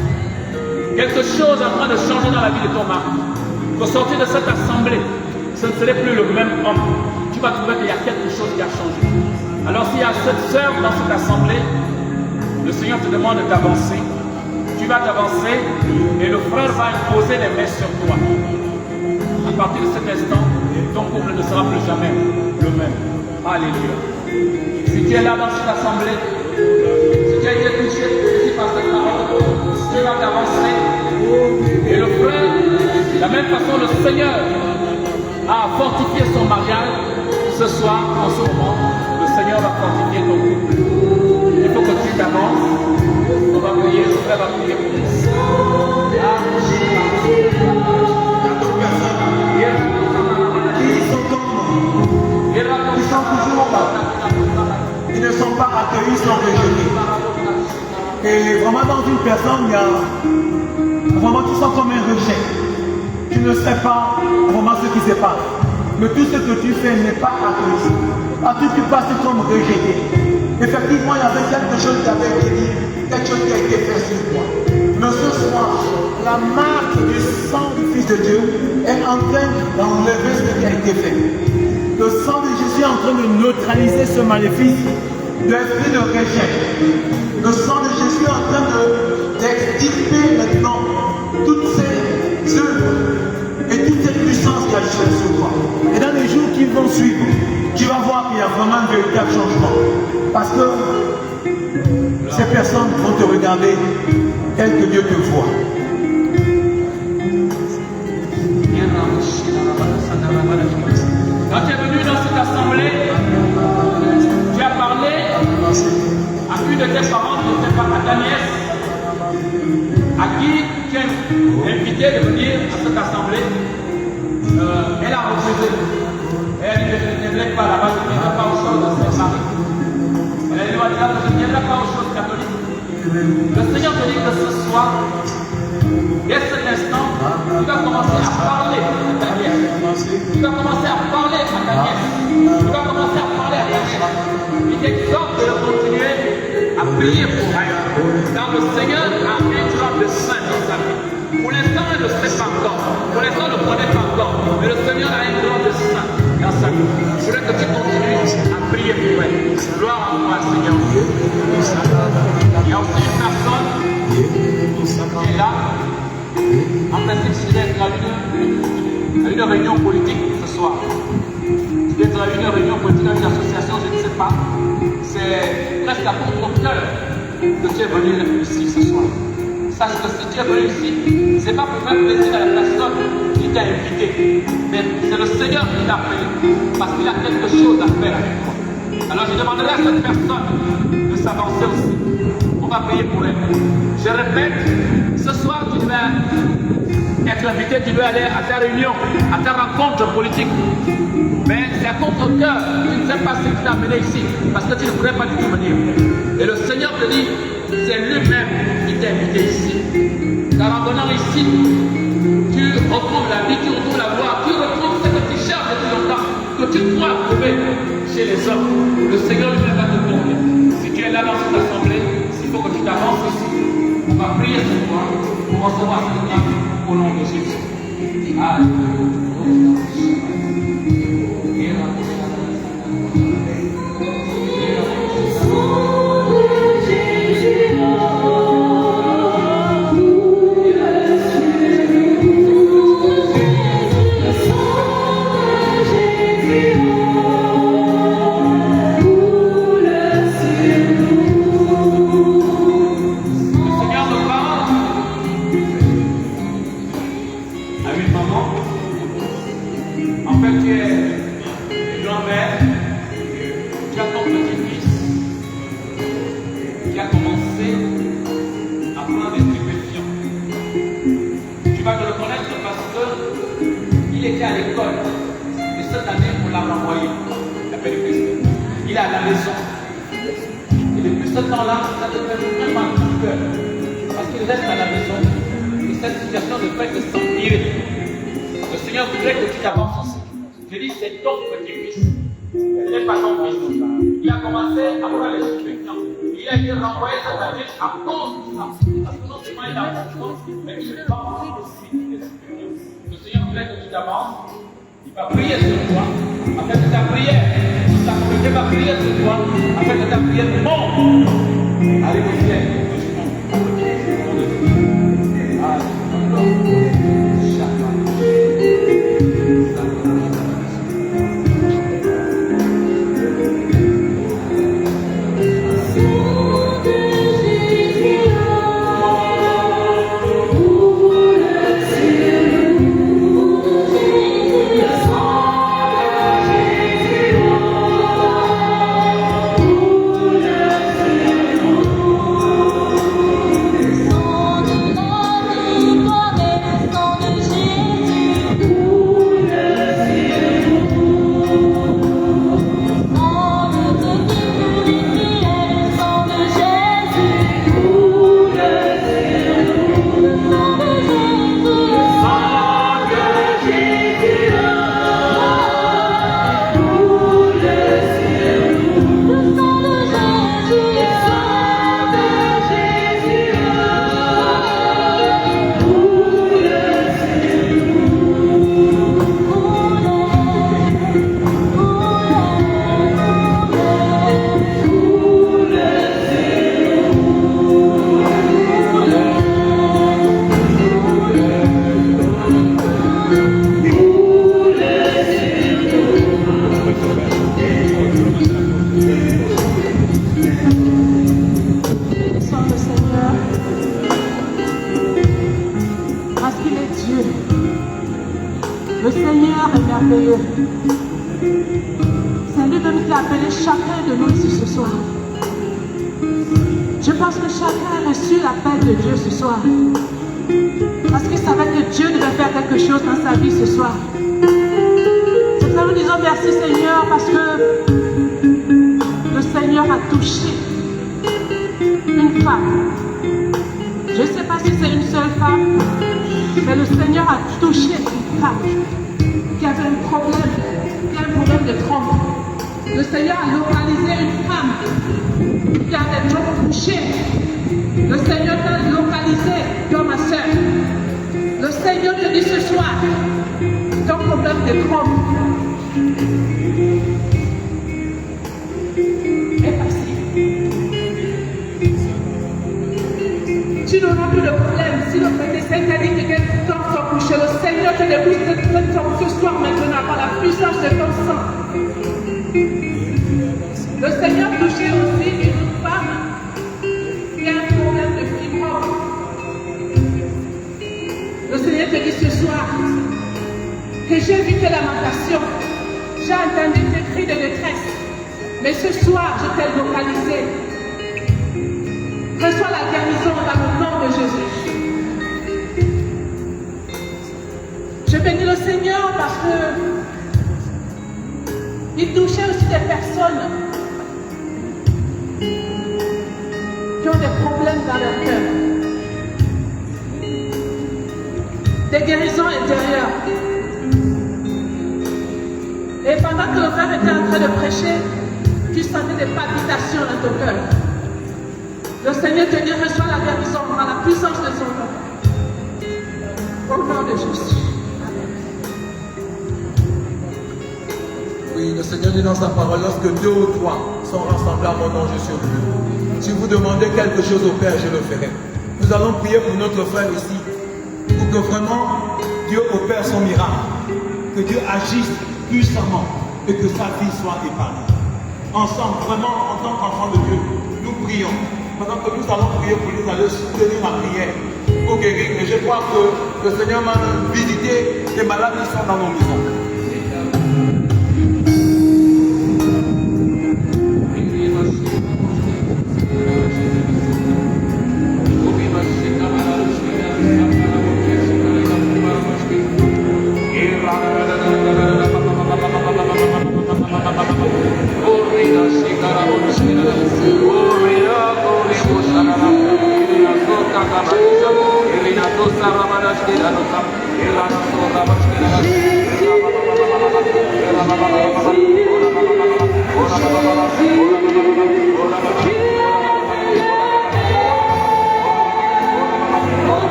Quelque chose est en train de changer dans la vie de ton mari. Au sortir de cette assemblée, ce ne serait plus le même homme. Tu vas trouver qu'il y a quelque chose qui a changé. Alors s'il y a cette sœur dans cette assemblée, le Seigneur te demande d'avancer. Tu vas t'avancer et le frère va imposer les mains sur toi. à partir de cet instant, ton couple ne sera plus jamais le même. Alléluia. Si tu es là dans cette assemblée, si tu as été touché par cette parole, Dieu va t'avancer. Et le frère, de la même façon, le Seigneur a fortifié son mariage. Ce soir, en ce moment, le Seigneur va fortifier ton couple. Il faut que tu t'avances. On va prier, le frère va prier pour nous. Ils ne sont pas accueillis, ils sont rejetés. Et vraiment dans une personne, il y a vraiment tu sens comme un rejet. Tu ne sais pas vraiment ce qui se passe. Mais tout ce que tu fais n'est pas accueilli. Parce que tu passes comme rejeté. Effectivement, il y avait quelque chose qui avait été dit, quelque chose qui a été fait sur toi. Mais ce soir, la marque du sang du Fils de Dieu est en train d'enlever ce qui a été fait. Le sang de Jésus est en train de neutraliser ce maléfice de l'esprit de rejet. Le sang de Jésus est en train d'extirper maintenant toutes ces œuvres et toute cette puissance qui a joué sur toi. Et dans les jours qui vont suivre, tu vas voir qu'il y a vraiment un véritable changement. Parce que ces personnes vont te regarder tel que Dieu te voit. Quand tu es venu dans cette assemblée, tu as parlé à une de tes parents, qui n'était pas à ta nièce, à qui tu es invité de venir à cette assemblée. Elle a refusé. Elle dit que je ne viendrai pas là-bas, je ne viendrai pas aux choses de Saint-Marie. Elle a dit que je ne viendrai pas aux choses catholiques. Le Seigneur te dit que ce soir, dès cet instant, tu vas commencer à parler à ta nièce. Tu vas commencer à parler à ta nièce. Tu vas commencer à parler à ta nièce. Il t'exhorte de continuer à prier pour elle. Car le Seigneur a un grand de saint dans sa vie. Pour l'instant, elle ne sait pas encore. Pour l'instant, elle ne connaît pas encore. Mais le Seigneur a un grand de saint dans sa vie. Je voudrais que tu continues à prier pour elle. Gloire à toi, Seigneur. Il y a aussi une personne qui est là. En principe, si tu es à une réunion politique ce soir, tu es à une réunion politique, à une association, je ne sais pas, c'est presque à ton cœur que tu es venu ici ce soir. Sache que si tu es venu ici, ce n'est pas pour faire plaisir à la personne qui t'a invité, mais c'est le Seigneur qui t'a appelé, parce qu'il a quelque chose à faire avec toi. Alors je demanderai à cette personne de s'avancer aussi. On va prier pour elle. Je répète, ce soir tu dois être invité, tu dois aller à ta réunion, à ta rencontre politique. Mais c'est à ton cœur, tu ne sais pas ce qui t'a amené ici, parce que tu ne pourrais pas du tout venir. Et le Seigneur te dit, c'est lui-même qui t'a invité ici. Car en venant ici, tu retrouves la vie, tu retrouves la gloire, tu retrouves ce que tu cherches depuis longtemps, que tu crois trouver chez les hommes. Le Seigneur lui-même va te conduire. Si tu es là dans cette assemblée, il faut que tu t'avances ici. On va prier ce soir pour recevoir cette grâce au nom de Jésus. Alléluia. Le Seigneur est merveilleux. C'est lui-même qui a appelé chacun de nous ici ce soir. Je pense que chacun a reçu l'appel de Dieu ce soir. Parce qu'il savait que Dieu devait faire quelque chose dans sa vie ce soir. C'est pourquoi nous disons merci Seigneur, parce que le Seigneur a touché une femme. Je ne sais pas si c'est une seule femme, mais le Seigneur a touché une femme qui avait un problème de trompe. Le Seigneur a localisé une femme qui avait des trompes touchées. Le Seigneur t'a localisé, toi ma soeur. Le Seigneur te dit ce soir, ton problème de trompe est passé. Tu n'auras plus de problème. Si le médecin t'a dit que quelques temps sont couchés, le Seigneur te débouche cette tombe ce soir maintenant par la puissance de ton sang. Le Seigneur touchait aussi une femme qui a un problème de fibrome. Le Seigneur te dit ce soir que j'ai vu tes lamentations, j'ai entendu tes cris de détresse, mais ce soir je t'ai localisé. Reçois la guérison dans le nom de Jésus. Je bénis le Seigneur parce que il touchait aussi des personnes qui ont des problèmes dans leur cœur. Des guérisons intérieures. Et pendant que le frère était en train de prêcher, tu sentais des palpitations dans ton cœur. Le Seigneur te dit, reçois la guérison par la puissance de son nom. Au nom de Jésus. Oui, le Seigneur dit dans sa parole, lorsque 2 ou 3 sont rassemblés à mon nom, je suis au milieu. Si vous demandez quelque chose au Père, je le ferai. Nous allons prier pour notre frère ici, pour que vraiment Dieu opère son miracle, que Dieu agisse puissamment et que sa vie soit épargnée. Ensemble, vraiment, en tant qu'enfants de Dieu, nous prions. Pendant que nous allons prier pour nous, allons soutenir ma prière pour guérir. Et je crois que le Seigneur m'a visité les malades qui sont dans nos maisons.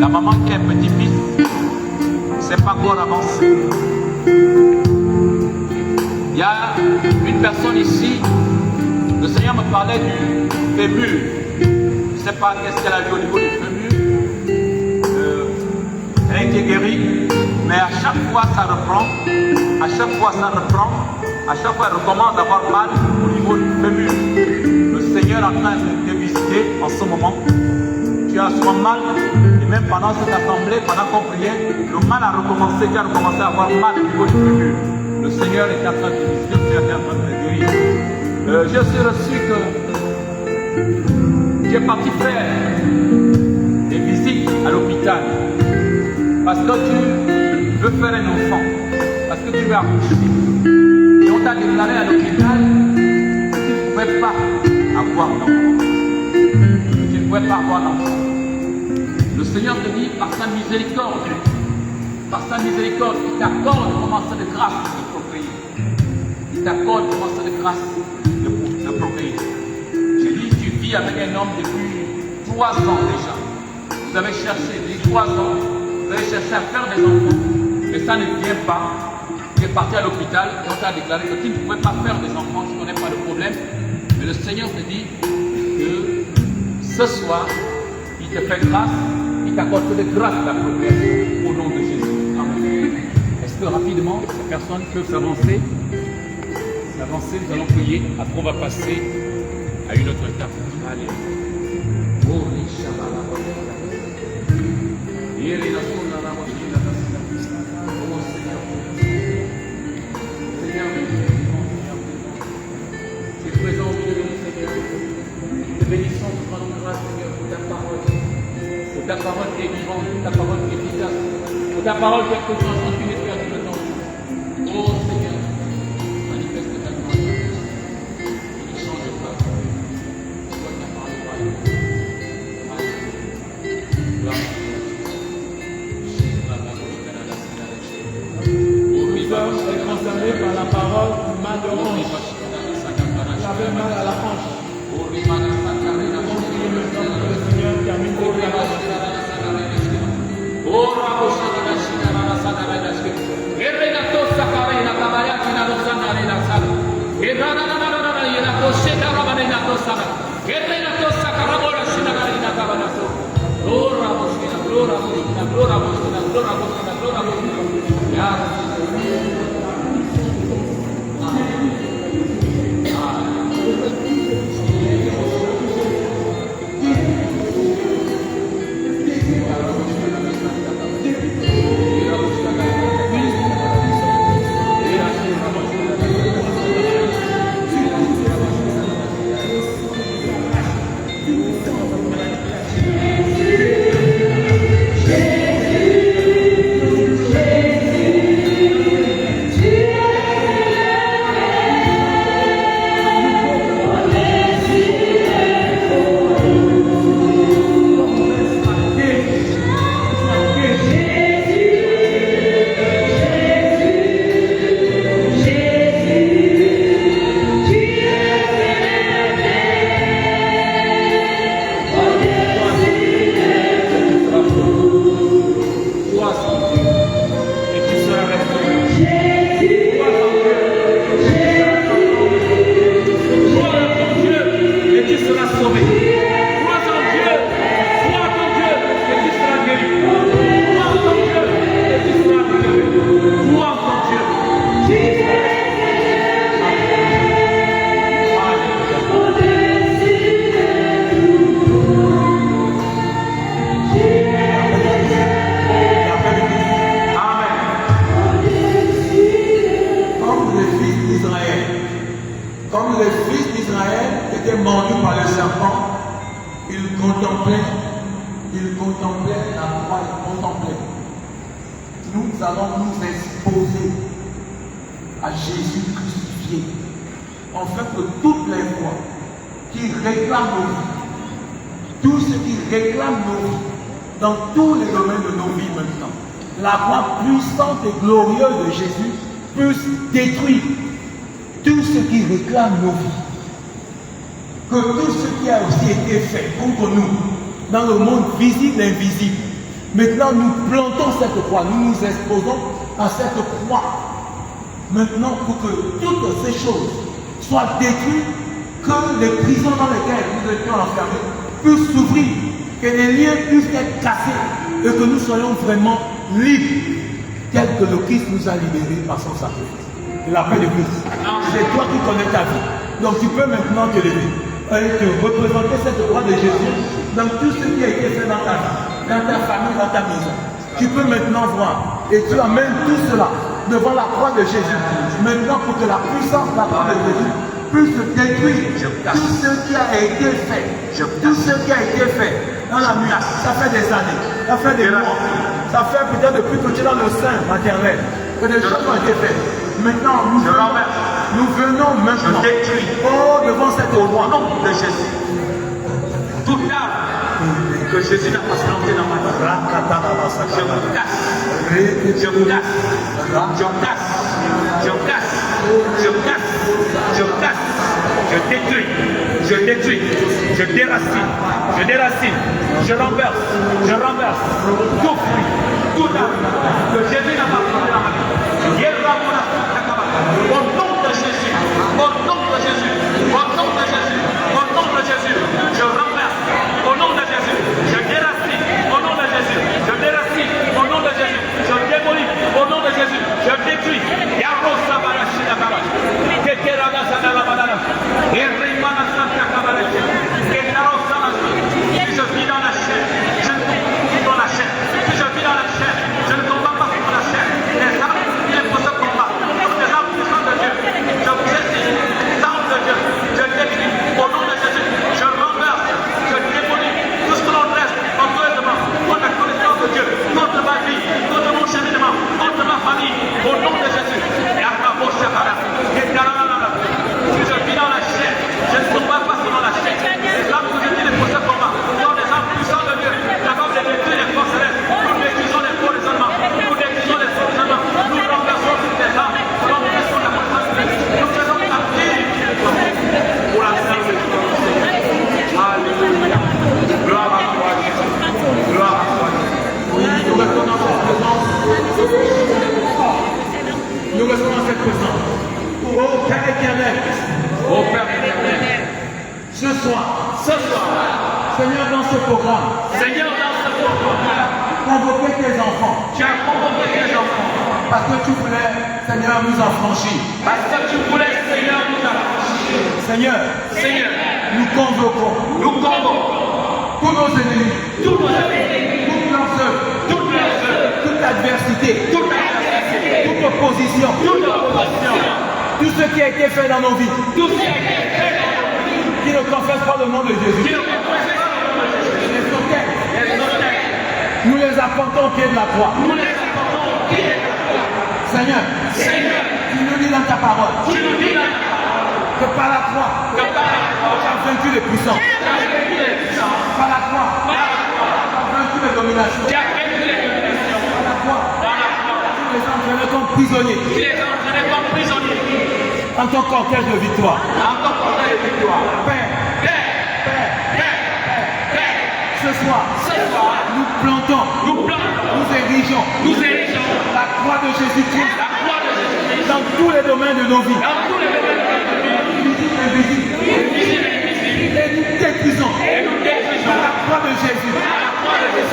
maman qui a un petit-fils, c'est pas encore avancé. Il y a une personne ici, le Seigneur me parlait du fémur. Je ne sais pas qu'est-ce qu'elle a vu au niveau du fémur. Elle a été guérie, mais à chaque fois ça reprend, à chaque fois ça reprend, à chaque fois elle recommence à avoir mal au niveau du fémur. Le Seigneur est en train de te visiter en ce moment. Tu as souvent mal, et même pendant cette assemblée, pendant qu'on priait, le mal a recommencé, tu as recommencé à avoir mal au niveau du fémur. Le Seigneur est en train de te visiter, le Seigneur est en train de te guérir. J'ai aussi reçu que tu es parti faire des visites à l'hôpital. Parce que tu veux faire un enfant, parce que tu veux accoucher. Et on t'a déclaré à l'hôpital que tu ne pouvais pas avoir d'enfant. Tu ne pouvais pas avoir d'enfant. Le Seigneur te dit, par sa miséricorde, il t'accorde un moment de grâce de procréer. Il t'accorde un moment de grâce de procréer. J'ai dit, tu vis avec un homme depuis 3 ans déjà. Vous avez cherché, depuis 3 ans, vous avez cherché à faire des enfants, mais ça ne vient pas. Tu es parti à l'hôpital et on t'a déclaré que tu ne pouvais pas faire des enfants, tu ne connais pas le problème. Mais le Seigneur te dit que ce soir, il te fait grâce, il t'accorde de grâce de la procréation au nom de Jésus. Amen. Est-ce que rapidement, ces personnes peuvent s'avancer? Nous allons prier, après on va passer à une autre étape. Allez. Tu es présent au milieu de nous, Seigneur. Te bénissons, nous rendons grâce, Seigneur, pour ta parole. Pour ta parole qui est vivante, pour ta parole qui est efficace, pour ta parole qui est présente en une espère de temps. Oh Seigneur, manifeste ta grâce. Ne change pas. Sois ta parole par nous. Gloire. Nous sommes concernés par la parole du mal de hanche. J'avais mal à la hanche. On prie maintenant que le Seigneur termine ses déclarations. Nous allons nous exposer à Jésus crucifié, afin que toutes les voix qui réclament nos vies, tout ce qui réclame nos vies, dans tous les domaines de nos vies maintenant, la voix puissante et glorieuse de Jésus puisse détruire tout ce qui réclame nos vies. Que tout ce qui a aussi été fait contre nous, dans le monde visible et invisible, Maintenant, nous plantons cette croix, nous nous exposons à cette croix. Maintenant, pour que toutes ces choses soient détruites, que les prisons dans lesquelles nous étions enfermés puissent s'ouvrir, que les liens puissent être cassés et que nous soyons vraiment libres, tel que le Christ nous a libérés par son sacrifice. Et la paix de Christ, c'est toi qui connais ta vie. Donc tu peux maintenant te lever et te représenter cette croix de Jésus dans tout ce qui a été fait dans ta vie, dans ta famille, dans ta maison. Tu peux maintenant voir et tu amènes tout cela devant la croix de Jésus. Maintenant, pour que la puissance de la croix de Jésus puisse détruire tout ce qui a été fait. Tout ce qui a été fait dans la nuit, ça fait des années, ça fait des mois, ça fait peut-être depuis que tu es dans le sein maternel que des choses ont été faites. Maintenant, nous venons maintenant devant cette croix. Au nom de Jésus, toute arme que Jésus n'a pas planté dans ma vie, je me casse, je me casse, je casse, je casse, je casse, je casse, je détruis, je détruis, je déracine, je renverse, tout fruit, tout arme que Jésus n'a pas planté dans ma vie. Au nom de Jésus, au nom de Jésus, au nom de Jésus, au nom de Jésus, je renverse, au nom de Jésus, je déracine, au nom de Jésus, je déracine, au nom de Jésus, je démolis, au nom de Jésus, je détruis. Si je vis dans la chair, je ne tombe pas dans la chair. Si je vis dans la chair, je ne tombe pas sur la chair. Les armes qui viennent pour ce combat, les armes qui sont de Dieu, je précise, les armes de Dieu, je décris au nom de Jésus, je renverse, je démolis tout ce que l'on reste contre la connaissance de Dieu, contre ma vie, contre mon cheminement, contre ma famille, au nom de Jésus. Si je vis dans la chair, je ne tombe pas sur la chair. Les armes que je dis pour ce combat sont des armes puissantes de Dieu, capables de détruire les forces célestes. Nous détruisons les faux raisonnements, nous détruisons les faux raisonnements, nous renversons toutes les armes, nous renversons la conscience de Dieu, nous faisons partie pour la sainte de Dieu. Alléluia. Gloire à toi, Jésus. Gloire à toi, Jésus. Oui, nous restons dans cette présence. Nous restons dans cette présence. Oh Père éternel, Ô Père éternel, ce soir, Seigneur, dans ce programme, convoquez tes enfants. tu as convoqué tes enfants. Parce que tu voulais, Seigneur, nous affranchir. Parce que tu voulais, Seigneur, nous affranchir. Seigneur, nous convoquons tous nos ennemis, toutes leurs œuvres, toute adversité, toute opposition, tout ce qui a été fait dans nos vies, qui ne confesse pas le nom de Jésus. Nous les apportons au pied de la croix. Seigneur, tu nous dis dans ta parole que par la croix, tu as vaincu les puissants. Par la croix, tu as vaincu les dominations. Par la croix, tu les as entraînés comme prisonniers. En ton cortège de victoire. Père, ce soir, nous plantons, nous érigeons la croix de Jésus-Christ dans tous les domaines de nos vies. Et nous détruisons la croix de Jésus. Les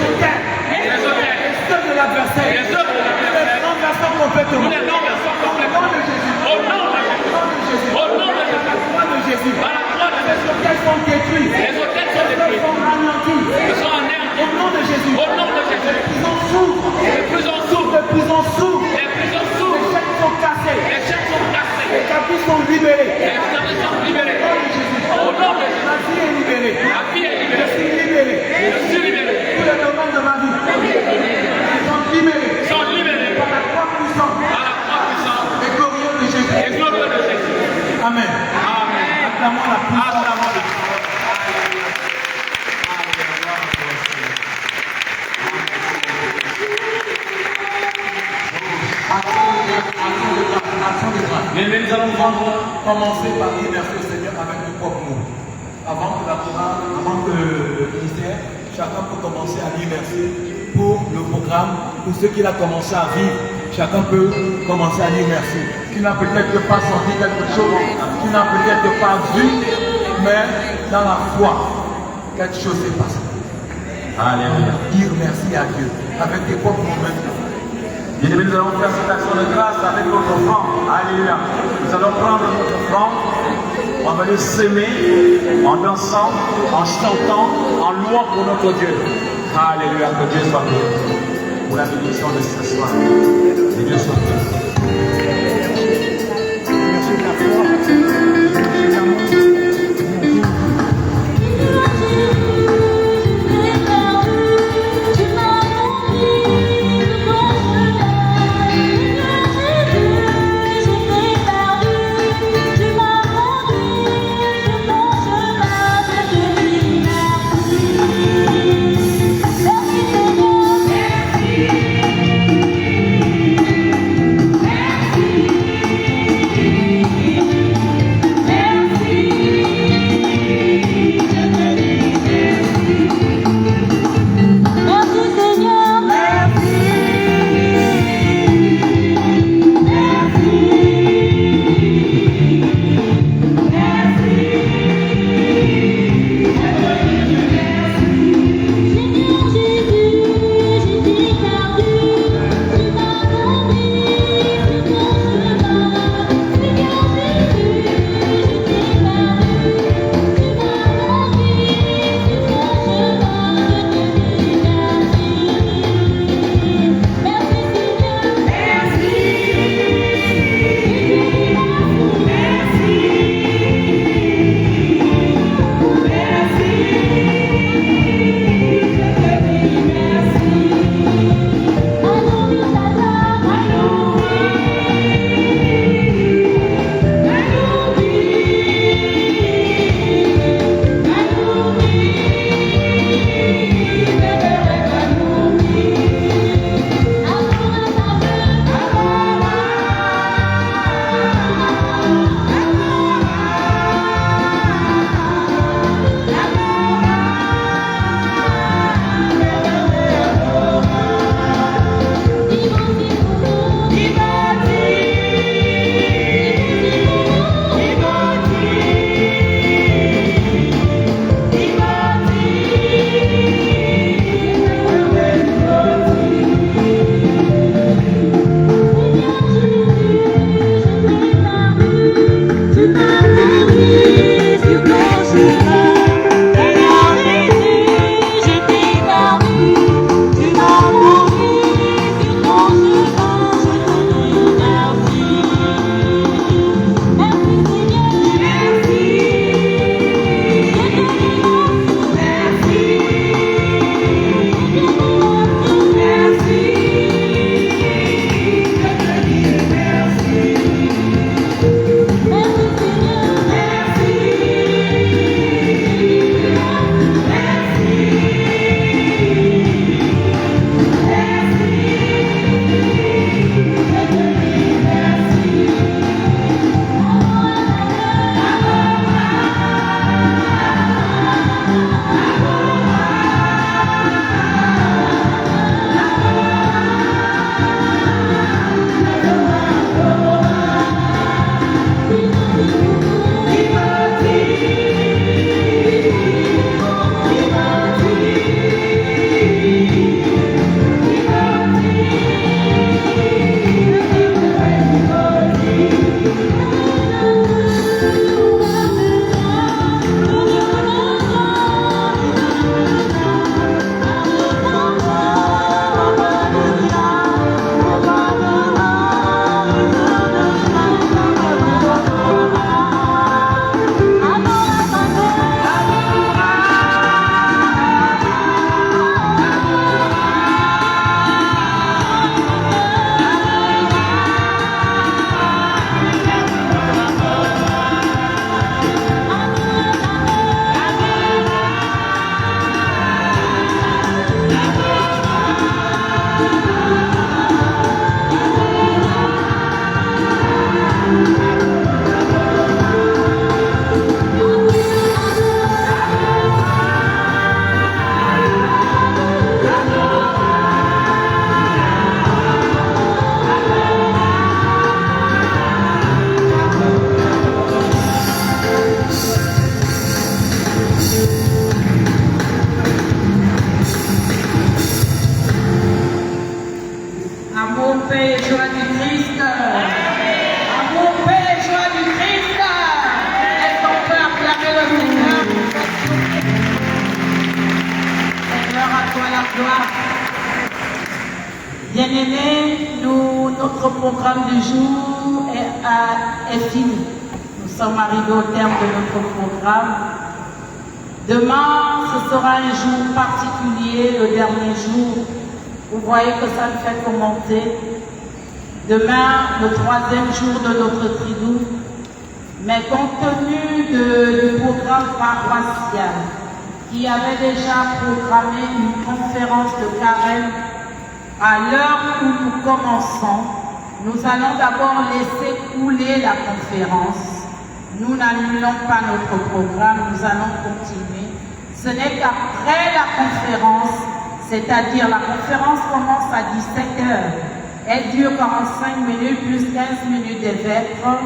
ceux de l'adversaire, les renversons complètement. Au nom de Jésus. Les hôtels sont détruits. Les hôtels sont anéantis. Au nom de Jésus. Les prisons s'ouvrent. Les chaînes sont cassées. Les captifs sont libérés. Au nom de Jésus. La vie est libérée. Je suis libéré. Tous les domaines de ma vie sont libérés. Par la croix puissante. Et glorieux de Jésus. Amen. Acclamons la puissance. Nous allons commencer par dire merci au Seigneur avec nos propres mots. Avant que le ministère, chacun peut commencer à dire merci pour le programme, pour ce qu'il a commencé à vivre. Chacun peut commencer à dire merci. Qui n'a peut-être pas senti quelque chose, qui n'a peut-être pas vu, mais dans la foi, quelque chose s'est passé. Alléluia. Dire merci à Dieu avec tes propres mains. Bien-aimés, nous allons faire cette action de grâce avec notre offrande. Alléluia. Nous allons prendre notre offrande, on va le semer en dansant, en chantant, en louant pour notre Dieu. Alléluia, que Dieu soit béni pour la bénédiction de ce soir. Que Dieu soit béni. Merci. paix et joie du Christ. Amour, paix et joie du Christ. Est-ce qu'on peut acclamer le Seigneur? Seigneur, à toi la gloire. Bien-aimés, notre programme du jour est fini. Nous sommes arrivés au terme de notre programme. Demain, ce sera un jour particulier, le dernier jour. Vous voyez que ça ne fait que monter. Demain, le 3e jour de notre triduum. Mais compte tenu du programme paroissial, qui avait déjà programmé une conférence de carême, à l'heure où nous commençons, nous allons d'abord laisser couler la conférence. Nous n'annulons pas notre programme, nous allons continuer. Ce n'est qu'après la conférence, c'est-à-dire la conférence commence à 17h. Elle dure 45 minutes plus 15 minutes de vêpres.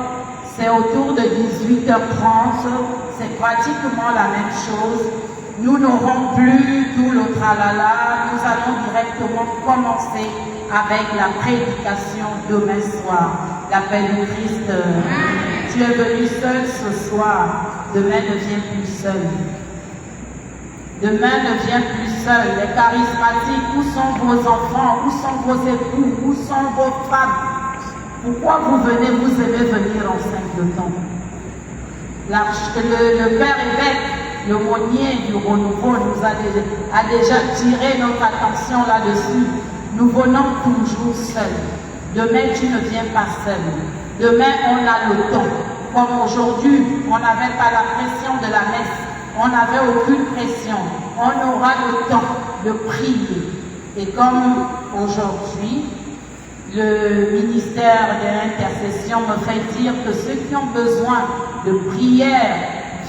C'est autour de 18h30. C'est pratiquement la même chose. Nous n'aurons plus tout le tralala. Nous allons directement commencer avec la prédication demain soir. L'appel du Christ. Tu es venu seul ce soir. Demain ne viens plus seul. Demain ne viens plus seul. Les charismatiques, où sont vos enfants? Où sont vos époux? Où sont vos femmes? Pourquoi vous venez, vous aimez venir en 5 de temps? Le Père évêque, l'aumônier du renouveau, nous a déjà tiré notre attention là-dessus. Nous venons toujours seuls. Demain, tu ne viens pas seul. Demain, on a le temps. Comme aujourd'hui, on n'avait pas la pression de la messe. On n'avait aucune pression. On aura le temps de prier. Et comme aujourd'hui, le ministère de l'intercession me fait dire que ceux qui ont besoin de prière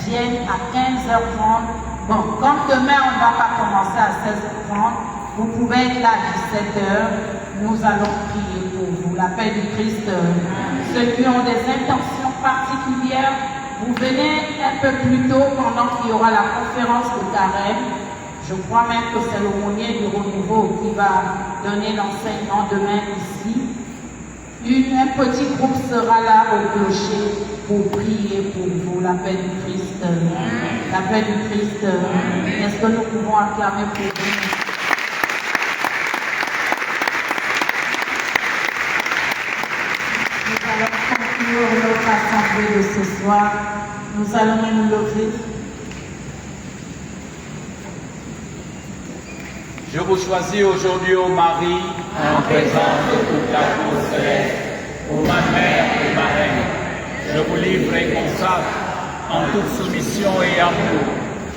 viennent à 15h30. Bon, comme demain on ne va pas commencer à 16h30, vous pouvez être là à 17h. Nous allons prier pour vous. L'appel du Christ. Ceux qui ont des intentions particulières, vous venez un peu plus tôt pendant qu'il y aura la conférence de carême. Je crois même que c'est l'aumônier du renouveau qui va donner l'enseignement demain ici. Un petit groupe sera là au clocher pour prier pour vous. L'appel du Christ. L'appel du Christ. Est-ce que nous pouvons acclamer pour vous? Nous allons conclure notre assemblée de ce soir. Nous allons nous lever. Je vous choisis aujourd'hui, ô Marie, en présence de toute la cour céleste, ô ma mère et ma reine. Je vous livre et consacre en toute soumission et amour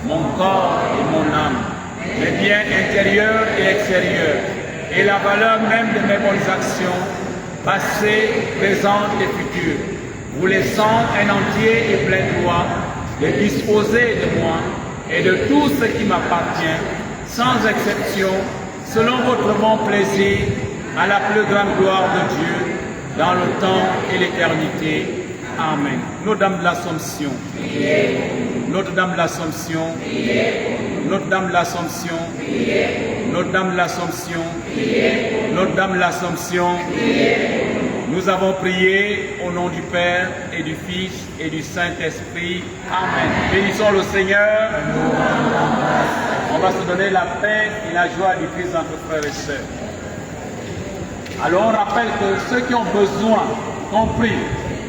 mon corps et mon âme, mes biens intérieurs et extérieurs, et la valeur même de mes bonnes actions, passées, présentes et futures, vous laissant un entier et plein droit de disposer de moi et de tout ce qui m'appartient, sans exception, selon votre bon plaisir, à la plus grande gloire de Dieu, dans le temps et l'éternité. Amen. Notre-Dame de l'Assomption. Notre-Dame de l'Assomption. Notre-Dame de l'Assomption. Notre-Dame de l'Assomption. Notre-Dame de l'Assomption. Nous avons prié au nom du Père et du Fils et du Saint-Esprit. Amen. Bénissons le Seigneur. On va se donner la paix et la joie du Christ entre frères et sœurs. Alors on rappelle que ceux qui ont besoin, compris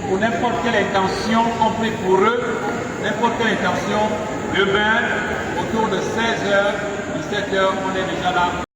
pour n'importe quelle intention, compris pour eux, n'importe quelle intention, demain, autour de 16h, 17h, on est déjà là.